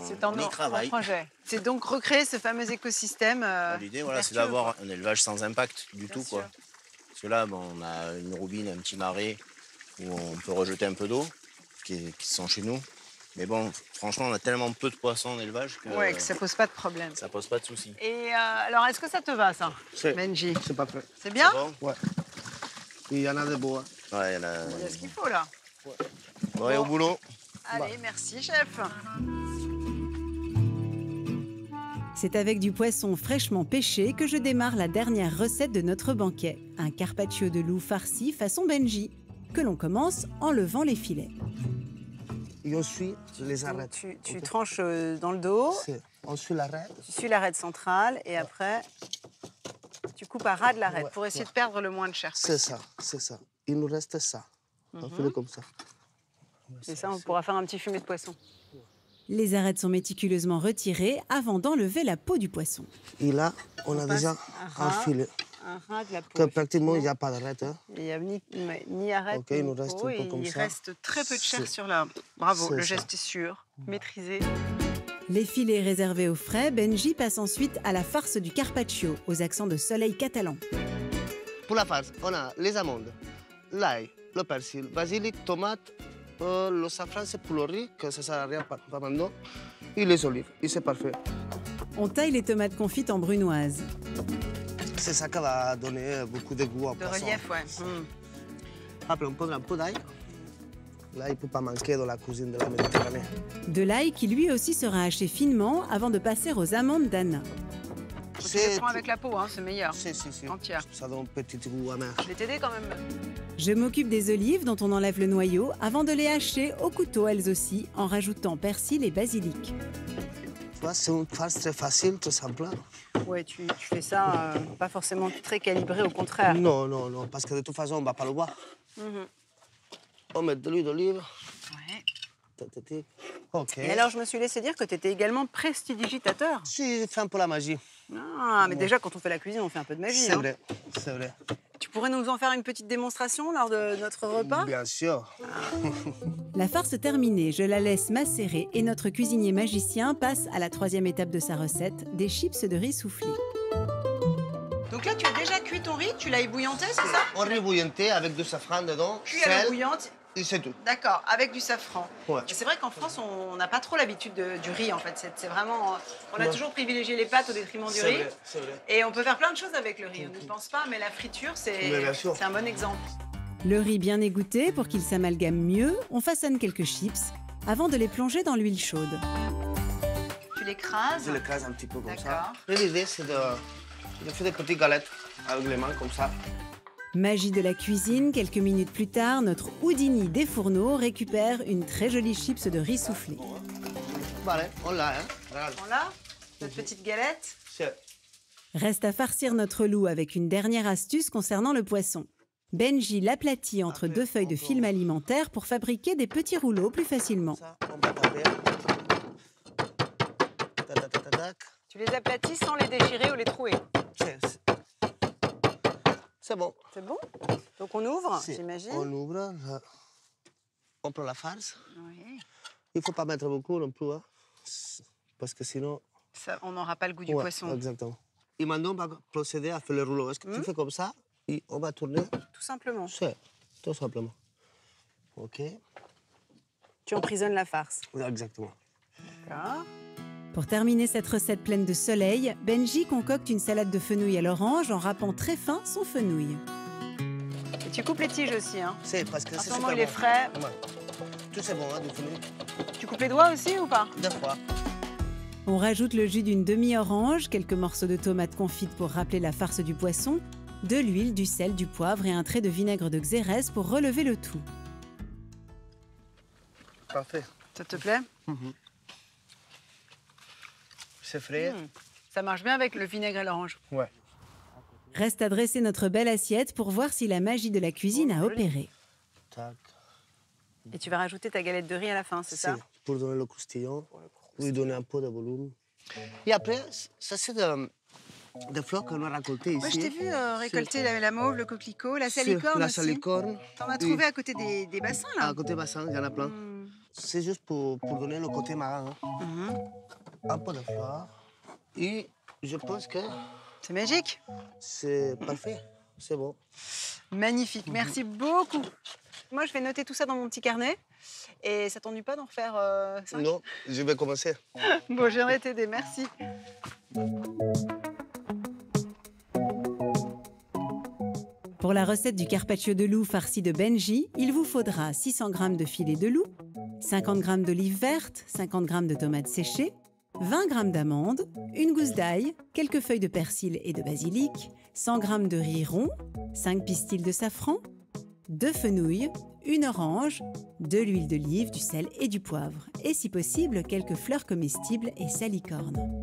C'est on y travaille. Projet. C'est donc recréer ce fameux écosystème. L'idée, voilà, c'est d'avoir un élevage sans impact du tout, quoi. Parce que là, on a une roubine, un petit marais où on peut rejeter un peu d'eau, qui sont chez nous. Mais bon, franchement, on a tellement peu de poissons en élevage que ça pose pas de problème. Ça pose pas de soucis. Et alors, est-ce que ça te va, ça, Benji? C'est parfait. C'est bien? Bon ouais. Il y en a de beaux. Hein. Ouais, il y en a... Il y a ce qu'il faut là. Ouais, au boulot. Allez, merci chef. C'est avec du poisson fraîchement pêché que je démarre la dernière recette de notre banquet, un carpaccio de loup farci façon Benji, que l'on commence en levant les filets. Et on suit les arêtes. Tu tranches dans le dos, On suit l'arête. tu suis l'arête centrale et après tu coupes à ras de l'arête pour essayer de perdre le moins de chair. C'est ça, c'est ça. Il nous reste ça. On fait comme ça. Et ça, on pourra faire un petit fumet de poisson. Les arêtes sont méticuleusement retirées avant d'enlever la peau du poisson. Et là, on a déjà un filet. Un ras de la peau. Que pratiquement, il n'y a pas d'arête. Hein. Il n'y a ni arête, Ok, ni il nous reste peau, un peu et comme il ça. reste très peu de chair sur la... Bravo, C'est le ça. geste est sûr, maîtrisé. Les filets réservés au frais, Benji passe ensuite à la farce du carpaccio, aux accents de soleil catalan. Pour la farce, on a les amandes, l'ail, le persil, basilic, tomate, le safran, c'est pour le riz, que ça ne sert à rien pas maintenant, et les olives. Et c'est parfait. On taille les tomates confites en brunoise. C'est ça qui va donner beaucoup de goût au De poisson. relief, ouais. Après, on prend un peu d'ail. Là, il ne peut pas manquer dans la cuisine de la Méditerranée. De l'ail qui lui aussi sera haché finement avant de passer aux amandes d'Anna. Tu les prends avec la peau, hein, c'est meilleur. Si. Entière. Ça donne un petit goût amer. Je vais t'aider quand même. Je m'occupe des olives dont on enlève le noyau avant de les hacher au couteau elles aussi, en rajoutant persil et basilic. Tu vois, c'est une farce très facile, très simple. Ouais, tu fais ça pas forcément très calibré, au contraire. Non, parce que de toute façon, on ne va pas le voir. On met de l'huile d'olive. Ouais. OK. Et alors, je me suis laissé dire que tu étais également prestidigitateur. Si, j'ai fait un peu la magie. Ah, mais déjà, quand on fait la cuisine, on fait un peu de magie. C'est hein. vrai, c'est vrai. Tu pourrais nous en faire une petite démonstration lors de notre repas? Bien sûr. La farce terminée, je la laisse macérer et notre cuisinier magicien passe à la troisième étape de sa recette, des chips de riz soufflés. Donc là, tu as déjà cuit ton riz, tu l'as ébouillanté, c'est ça? On riz bouillanté avec du safran dedans, Cuit à l'eau sel, bouillante. et c'est tout. D'accord, avec du safran. Ouais. Et c'est vrai qu'en France, on n'a pas trop l'habitude du riz, en fait. C'est vraiment... On a toujours privilégié les pâtes au détriment du riz. C'est vrai. Et on peut faire plein de choses avec le riz. On n'y pense pas, mais la friture, Mais bien sûr. c'est un bon exemple. Le riz bien égoutté pour qu'il s'amalgame mieux, on façonne quelques chips avant de les plonger dans l'huile chaude. Tu l'écrases. Je l'écrase un petit peu comme ça. D'accord. Et l'idée, c'est de faire des petites galettes avec les mains comme ça. Magie de la cuisine, quelques minutes plus tard, notre Houdini des fourneaux récupère une très jolie chips de riz soufflé. Voilà, on l'a, hein. Regarde. On l'a, notre petite galette. Reste à farcir notre loup avec une dernière astuce concernant le poisson. Benji l'aplatit entre deux feuilles de film alimentaire pour fabriquer des petits rouleaux plus facilement. Ça, on va taper. Tac. Tu les aplatis sans les déchirer ou les trouer. C'est bon. C'est bon? Donc on ouvre, Si. j'imagine. On ouvre, là. On prend la farce. Oui. Il ne faut pas mettre beaucoup non plus, hein, parce que sinon... Ça, on n'aura pas le goût du Ouais, poisson. Exactement. Et maintenant, on va procéder à faire le rouleau. Est-ce que tu fais comme ça et on va tourner? Tout simplement. C'est tout simplement. OK. Tu emprisonnes la farce. Oui, exactement. D'accord. Pour terminer cette recette pleine de soleil, Benji concocte une salade de fenouil à l'orange en râpant très fin son fenouil. Et tu coupes les tiges aussi, hein? C'est parce que En c'est ce moment, super il est bon. frais. Ouais. Tout c'est bon, hein, du fenouil. Tu coupes les doigts aussi ou pas? 2 fois. On rajoute le jus d'une demi-orange, quelques morceaux de tomates confites pour rappeler la farce du poisson, de l'huile, du sel, du poivre et un trait de vinaigre de xérès pour relever le tout. Parfait. Ça te plaît? C'est frais. Ça marche bien avec le vinaigre et l'orange. Ouais. Reste à dresser notre belle assiette pour voir si la magie de la cuisine a opéré. Tac. Et tu vas rajouter ta galette de riz à la fin, c'est ça? Pour donner le croustillant, lui donner un peu de volume. Et après, ça c'est des fleurs qu'on a récoltées ici. Ouais, je t'ai vu récolter la mauve, le coquelicot, la salicorne La aussi. salicorne. T'en as trouvé à côté des bassins, là? À côté bassin, il y en a plein. C'est juste pour donner le côté marin. Hein. Un peu de fleurs. Et je pense que C'est magique. c'est parfait. C'est bon. Magnifique, merci beaucoup. Moi, je vais noter tout ça dans mon petit carnet. Et ça t'ennuie pas d'en refaire 5? Non, je vais commencer. Bon, j'aimerais t'aider, merci. Pour Pour la recette du carpaccio de loup farci de Benji, il vous faudra 600 g de filet de loup, 50 g d'olives vertes, 50 g de tomates séchées, 20 g d'amandes, une gousse d'ail, quelques feuilles de persil et de basilic, 100 g de riz rond, 5 pistils de safran, 2 fenouilles, une orange, de l'huile d'olive, du sel et du poivre. Et si possible, quelques fleurs comestibles et salicornes.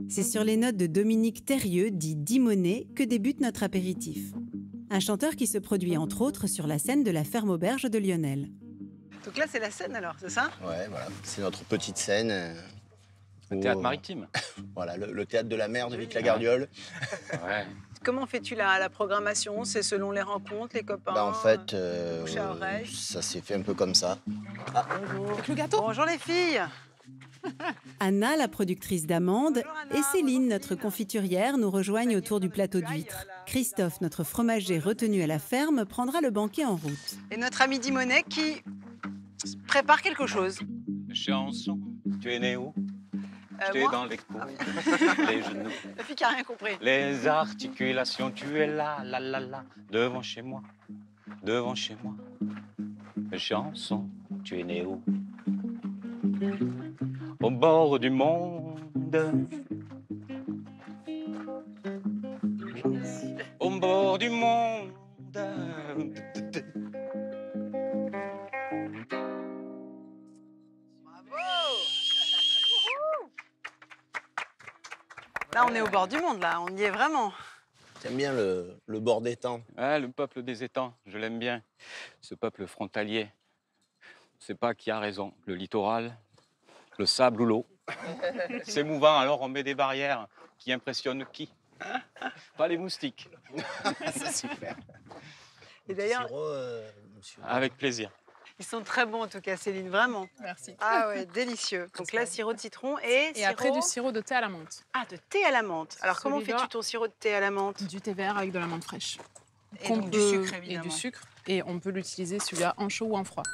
C'est sur les notes de Dominique Thérieux, dit Dimonet, que débute notre apéritif. Un chanteur qui se produit entre autres sur la scène de la Ferme Auberge de Lionel. Donc là, c'est la scène alors, c'est ça? Ouais, voilà. C'est notre petite scène. Le théâtre maritime. Voilà, le théâtre de la mer de Vic-la-Gardiole. Ouais. Comment fais-tu la programmation? C'est selon les rencontres, les copains? Bah en fait, bouche à oreille. ça s'est fait un peu comme ça. Ah, bonjour. Avec le gâteau. Bonjour les filles. Anna, la productrice d'amandes, et Céline, notre confiturière, nous rejoignent autour du plateau d'huîtres. Christophe, notre fromager retenu à la ferme, prendra le banquet en route. Et notre ami Dimonet qui prépare quelque chose. Chanson, tu es né où? Tu es dans les coups, les genoux. La fille qui n'a rien compris. Les articulations, tu es là, devant chez moi, devant chez moi. Chanson, tu es né où? Au bord du monde. Au bord du monde. Là, on est au bord du monde, là. On y est vraiment. T'aimes bien le bord d'étang? Ouais, le peuple des étangs, je l'aime bien. Ce peuple frontalier. C'est pas qui a raison. Le littoral, le sable ou l'eau. C'est mouvant, alors on met des barrières qui impressionnent qui? Pas les moustiques. C'est super. Et d'ailleurs, avec plaisir. Ils sont très bons en tout cas, Céline, vraiment. Merci. Ah ouais, délicieux. Donc là, sirop de citron et sirop... après, du sirop de thé à la menthe. Ah, de thé à la menthe. Alors comment fais-tu ton sirop de thé à la menthe? Du thé vert avec de la menthe fraîche. Et donc du sucre, évidemment. Et du sucre. Et on peut l'utiliser celui-là en chaud ou en froid.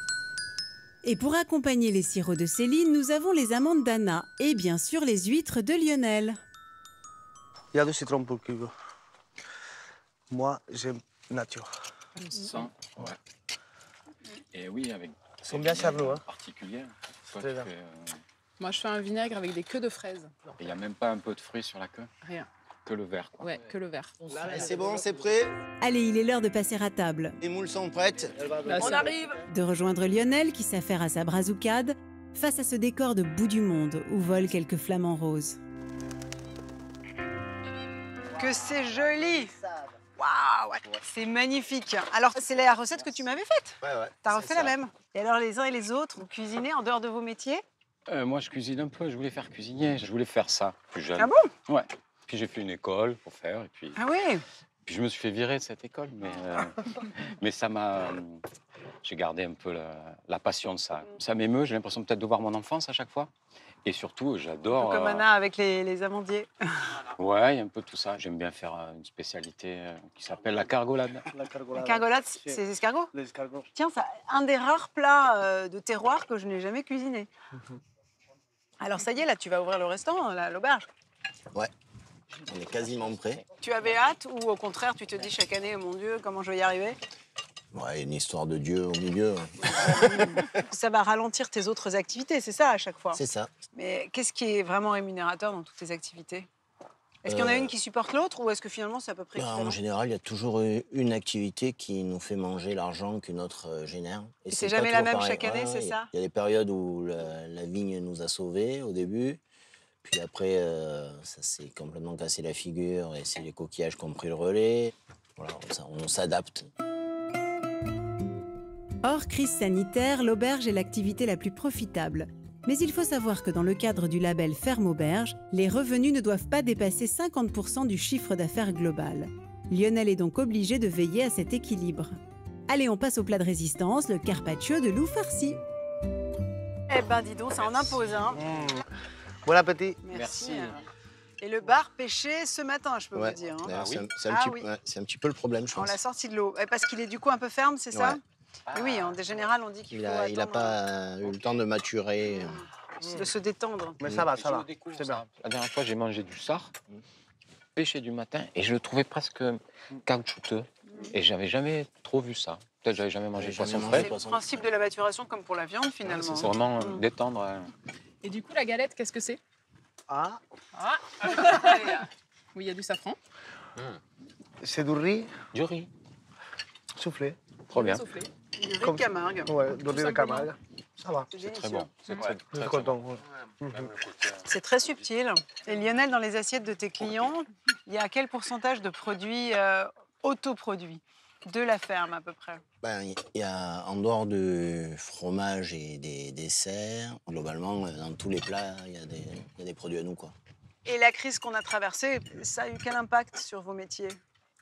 Et pour accompagner les sirops de Céline, nous avons les amandes d'Anna et bien sûr les huîtres de Lionel. Il y a du citron pour qui veut. Moi, j'aime nature. Sans, ouais. Et oui, avec... Ils sont bien charnus, hein. Particulière. Moi, je fais un vinaigre avec des queues de fraises. Il n'y a même pas un peu de fruits sur la queue? Rien. Que le vert, quoi. Ouais, que le vert. C'est bon, c'est prêt? Allez, il est l'heure de passer à table. Les moules sont prêtes. On arrive. De rejoindre Lionel qui s'affaire à sa brazucade face à ce décor de bout du monde où volent quelques flamants roses. Que c'est joli. Waouh, c'est magnifique. Alors, c'est la recette que tu m'avais faite? Ouais. T'as refait la même. Et alors, les uns et les autres, vous cuisinez en dehors de vos métiers? Moi, je cuisine un peu. Je voulais faire cuisinier. Je voulais faire ça plus jeune. Ah bon? Ouais. Puis j'ai fait une école pour faire. Et puis... Ah oui? Puis je me suis fait virer de cette école. Mais ça m'a... J'ai gardé un peu la passion de ça. Ça m'émeut. J'ai l'impression peut-être de voir mon enfance à chaque fois. Et surtout, j'adore... Comme Anna avec les amandiers. Ouais, il y a un peu tout ça. J'aime bien faire une spécialité qui s'appelle la cargolade. La cargolade, c'est les escargots? Les escargots. Tiens, c'est un des rares plats de terroir que je n'ai jamais cuisiné. Alors ça y est, là, tu vas ouvrir le restaurant, l'auberge. Ouais, on est quasiment prêt. Tu avais hâte ou au contraire, tu te dis chaque année, oh mon Dieu, comment je vais y arriver? Ouais, une histoire de Dieu au milieu. Ça va ralentir tes autres activités, c'est ça à chaque fois? C'est ça. Mais qu'est-ce qui est vraiment rémunérateur dans toutes tes activités? Est-ce qu'il y en a une qui supporte l'autre ou est-ce que finalement c'est à peu près équivalent? En général, il y a toujours une activité qui nous fait manger l'argent qu'une autre génère. Et c'est jamais la même chaque année, c'est ça? Il y a des périodes où la vigne nous a sauvés au début. Puis après, ça s'est complètement cassé la figure et c'est les coquillages qui ont pris le relais. Voilà, on s'adapte. Hors crise sanitaire, l'auberge est l'activité la plus profitable. Mais il faut savoir que dans le cadre du label Ferme Auberge, les revenus ne doivent pas dépasser 50% du chiffre d'affaires global. Lionel est donc obligé de veiller à cet équilibre. Allez, on passe au plat de résistance, le carpaccio de loup farci. Eh ben dis donc, ça en impose, hein. Bon appétit. Merci. Et le bar pêché ce matin, je peux vous dire. Hein. C'est un petit peu le problème, je pense. On l'a sorti de l'eau. Parce qu'il est du coup un peu ferme, c'est ça? Oui, en général, on dit qu'il faut Il n'a pas eu le temps de maturer. De se détendre. Mais ça va, ça va. C'est bien. La dernière fois, j'ai mangé du sard, pêché du matin, et je le trouvais presque caoutchouteux. Et j'avais jamais trop vu ça. Peut-être j'avais jamais mangé de poisson frais. C'est le principe de la maturation comme pour la viande, finalement. C'est vraiment détendre. Et du coup, la galette, qu'est-ce que c'est? Oui, il y a du safran. C'est du riz. Du riz. Soufflé. Trop bien. Soufflé. Du riz de Camargue. Ouais, du riz de Camargue. Ça va. C'est Très bon. C'est très, Je suis content. C'est très subtil. Et Lionel, dans les assiettes de tes clients, il y a quel pourcentage de produits autoproduits de la ferme à peu près? Il y a, en dehors de fromage et des desserts, globalement, dans tous les plats, il y a des produits à nous, quoi. Et la crise qu'on a traversée, ça a eu quel impact sur vos métiers?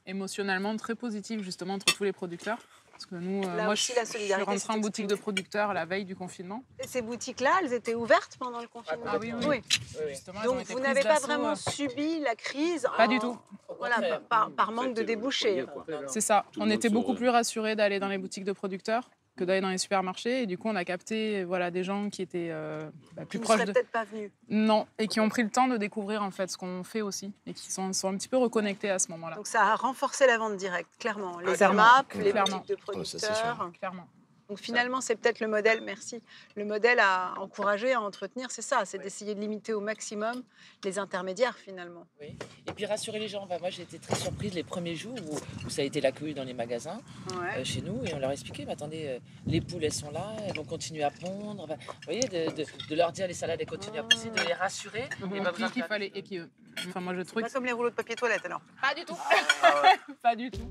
Émotionnellement très positif justement entre tous les producteurs. Parce que nous, Là moi, aussi, je la solidarité suis rentrée en boutique de producteurs la veille du confinement. Et ces boutiques-là, elles étaient ouvertes pendant le confinement? Ah oui. Justement, elles ont Donc été vous prises n'avez pas d'assaut, vraiment subi la crise? Pas du tout. Voilà, par manque de débouchés. C'est ça. On était beaucoup plus rassurés d'aller dans les boutiques de producteurs que d'aller dans les supermarchés. Et du coup, on a capté des gens qui étaient plus proches de... peut-être pas venus. Non, et qui ont pris le temps de découvrir en fait ce qu'on fait aussi et qui sont un petit peu reconnectés à ce moment-là. Donc ça a renforcé la vente directe, clairement. Les AMAP, les clairement. boutiques de producteurs. Clairement. Donc finalement, c'est peut-être le modèle, merci, le modèle à encourager, à entretenir, c'est ça, c'est d'essayer de limiter au maximum les intermédiaires finalement. Oui. Et puis rassurer les gens. Moi, j'ai été très surprise les premiers jours où ça a été l'accueil dans les magasins chez nous et on leur expliquait, mais attendez, les poules, elles sont là, elles vont continuer à pondre. Vous voyez, de leur dire les salades, elles continuent à pousser, de les rassurer. Et qu'il fallait... Et puis, moi, je trouve pas comme les rouleaux de papier toilette alors. Pas du tout. Pas du tout.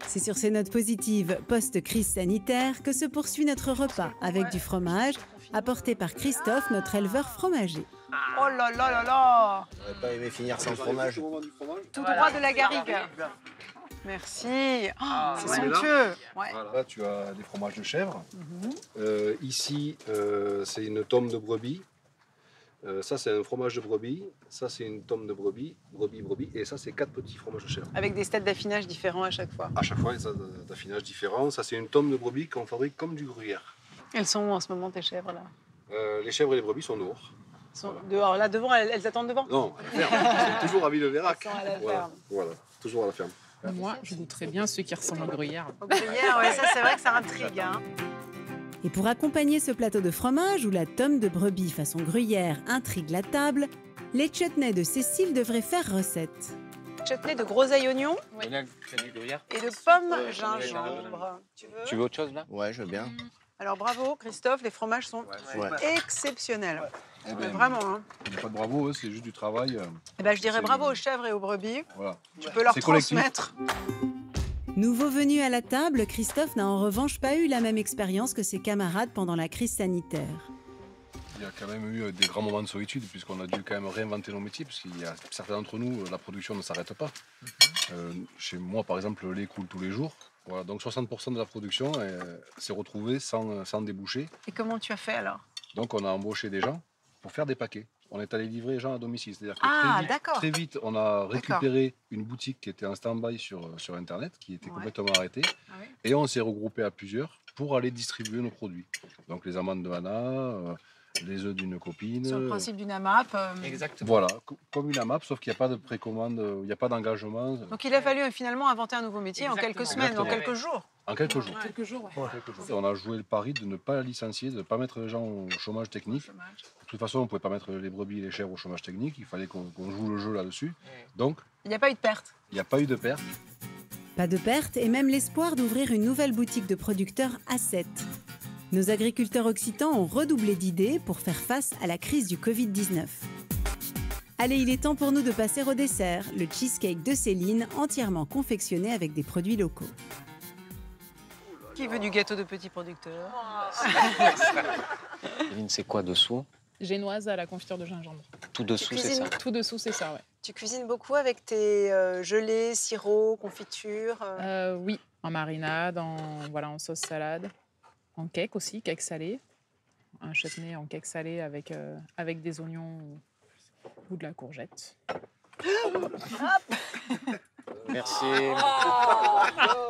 C'est sur ces notes positives post-crise sanitaire que se poursuit notre repas avec du fromage apporté par Christophe, notre éleveur fromager. Oh là là là là! J'aurais pas aimé finir sans fromage. Tout droit de la garrigue. Merci. Oh, c'est somptueux. Là, tu as des fromages de chèvre. Ici, c'est une tome de brebis. Ça, c'est un fromage de brebis. Ça, c'est une tome de brebis. Et ça, c'est 4 petits fromages de chèvre. Avec des stades d'affinage différents à chaque fois. À chaque fois, il y a des stades d'affinage différents. Ça, c'est une tome de brebis qu'on fabrique comme du gruyère. Elles sont où en ce moment, tes chèvres, là? Les chèvres et les brebis sont dehors. Dehors, là devant, elles attendent devant? Non, à la ferme. C'est toujours à Villeverac. Elles sont à la ferme. Voilà, toujours à la ferme. Moi, je goûterais bien ceux qui ressemblent au gruyère. Au gruyère, ouais, ça, c'est vrai que ça intrigue. Hein. Et pour accompagner ce plateau de fromage où la tome de brebis façon gruyère intrigue la table, les chutneys de Cécile devraient faire recette. Chutney de gros ail oignons et de pommes gingembre. Tu veux autre chose là? Ouais, je veux bien. Alors bravo Christophe, les fromages sont exceptionnels. Vraiment. Hein. Il n'y a pas de bravo, c'est juste du travail. Eh ben, je dirais bravo aux chèvres et aux brebis. Voilà. Tu peux leur transmettre. Nouveau venu à la table, Christophe n'a en revanche pas eu la même expérience que ses camarades pendant la crise sanitaire. Il y a quand même eu des grands moments de solitude puisqu'on a dû quand même réinventer nos métiers parce qu'il y a certains d'entre nous, la production ne s'arrête pas. Chez moi, par exemple, le lait coule tous les jours. Voilà, donc 60% de la production s'est retrouvée sans déboucher. Et comment tu as fait alors? Donc on a embauché des gens pour faire des paquets. On est allé livrer les gens à domicile. C'est-à-dire que très vite, on a récupéré une boutique qui était en stand-by sur Internet, qui était complètement arrêtée. Et on s'est regroupé à plusieurs pour aller distribuer nos produits. Donc les amandes de Anna, les œufs d'une copine. Sur le principe d'une AMAP. Exactement. Voilà, comme une AMAP, sauf qu'il n'y a pas de précommande, il n'y a pas d'engagement. Donc il a fallu finalement inventer un nouveau métier en quelques semaines, en quelques jours. En quelques jours. Quelques jours, On a joué le pari de ne pas licencier, de ne pas mettre les gens au chômage technique. De toute façon, on ne pouvait pas mettre les brebis et les chèvres au chômage technique. Il fallait qu'on joue le jeu là-dessus. Donc, il n'y a pas eu de perte. Il n'y a pas eu de perte. Pas de perte et même l'espoir d'ouvrir une nouvelle boutique de producteurs à 7. Nos agriculteurs occitans ont redoublé d'idées pour faire face à la crise du Covid-19. Allez, il est temps pour nous de passer au dessert, le cheesecake de Céline, entièrement confectionné avec des produits locaux. Qui veut du gâteau de petits producteurs? Céline, c'est quoi dessous? Génoise à la confiture de gingembre. Tout dessous, c'est ça? Tout dessous, c'est ça, ouais. Tu cuisines beaucoup avec tes gelées, sirops, confitures? Oui, en marinade, en sauce salade, en cake aussi, cake salé. Un chutney en cake salé avec des oignons ou de la courgette. Merci.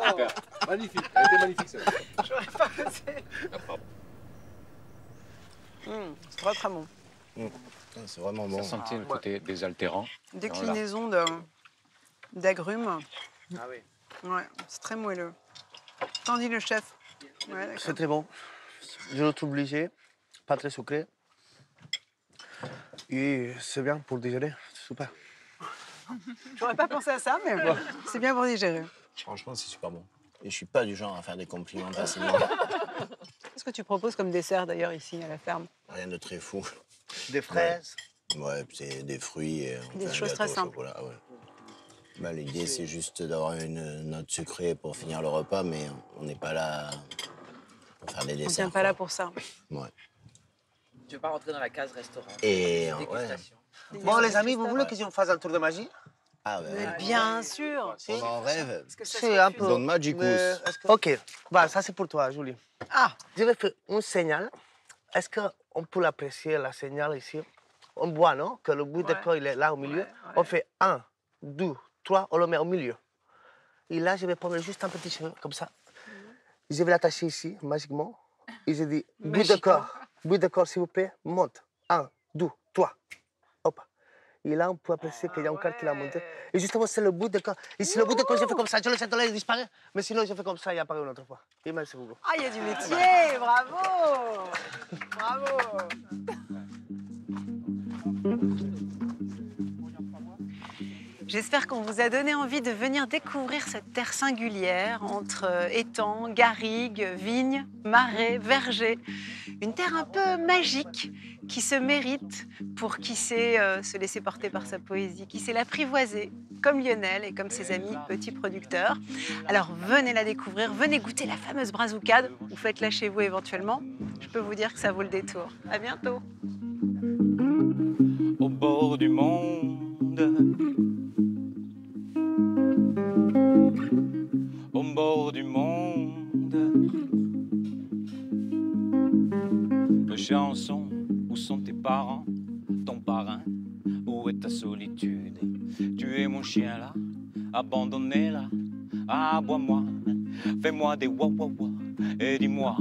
Super. Magnifique, elle était magnifique celle-là. J'aurais pas osé. C'est très très bon. C'est vraiment bon. Ça sentait le côté désaltérant. Déclinaison d'agrumes. Ah oui. Ouais, c'est très moelleux. T'en dis le chef. Ouais, c'est très bon. Je le trouve léger, pas très sucré. Et c'est bien pour digérer, c'est super. J'aurais pas pensé à ça, mais c'est bien pour digérer. Franchement, c'est super bon. Et je suis pas du genre à faire des compliments facilement. Qu'est-ce que tu proposes comme dessert d'ailleurs ici à la ferme? Rien de très fou. Des fraises. Ouais, c'est des fruits et des choses très simples. Ouais. Bah, l'idée, c'est juste d'avoir une note sucrée pour finir le repas, mais on n'est pas là pour faire des desserts. On vient pas là pour ça. Ouais. Tu veux pas rentrer dans la case restaurant? Et dégustation. Bon, les amis, vous voulez que je fasse un tour de magie? Ah, Mais bien sûr. On en rêve. C'est un peu. Don Magicus. Ok, bah, ça c'est pour toi, Julie. Ah, Je vais faire un signal. Est-ce qu'on peut l'apprécier, la signal ici? On voit, non? Que le bout de corps, il est là au milieu. On fait 1, 2, 3, on le met au milieu. Et là, je vais prendre juste un petit cheveu, comme ça. Je vais l'attacher ici, magiquement. Et je dis, bout de corps, s'il vous plaît, monte. 1, 2, 3. Hop. Et là, on peut apprécier qu'il y a un corps qui l'a monté. Et justement, c'est le bout de corps. Et si le bout de corps, je fais comme ça, je le sens là, il disparaît. Mais sinon, je fais comme ça, il apparaît une autre fois. Et merci beaucoup. ah, il y a du métier, bravo. Bravo. J'espère qu'on vous a donné envie de venir découvrir cette terre singulière entre étangs, garrigues, vignes, marais, vergers. Une terre un peu magique qui se mérite pour qui sait se laisser porter par sa poésie, qui sait l'apprivoiser, comme Lionel et comme ses amis petits producteurs. Alors venez la découvrir, venez goûter la fameuse brazucade, ou faites-la chez vous éventuellement. Je peux vous dire que ça vaut le détour. À bientôt. Au bord du monde, au bord du monde, chanson, où sont tes parents, ton parrain, où est ta solitude? Tu es mon chien là, abandonné là, aboie-moi, fais-moi des wa-wa-wa, et dis-moi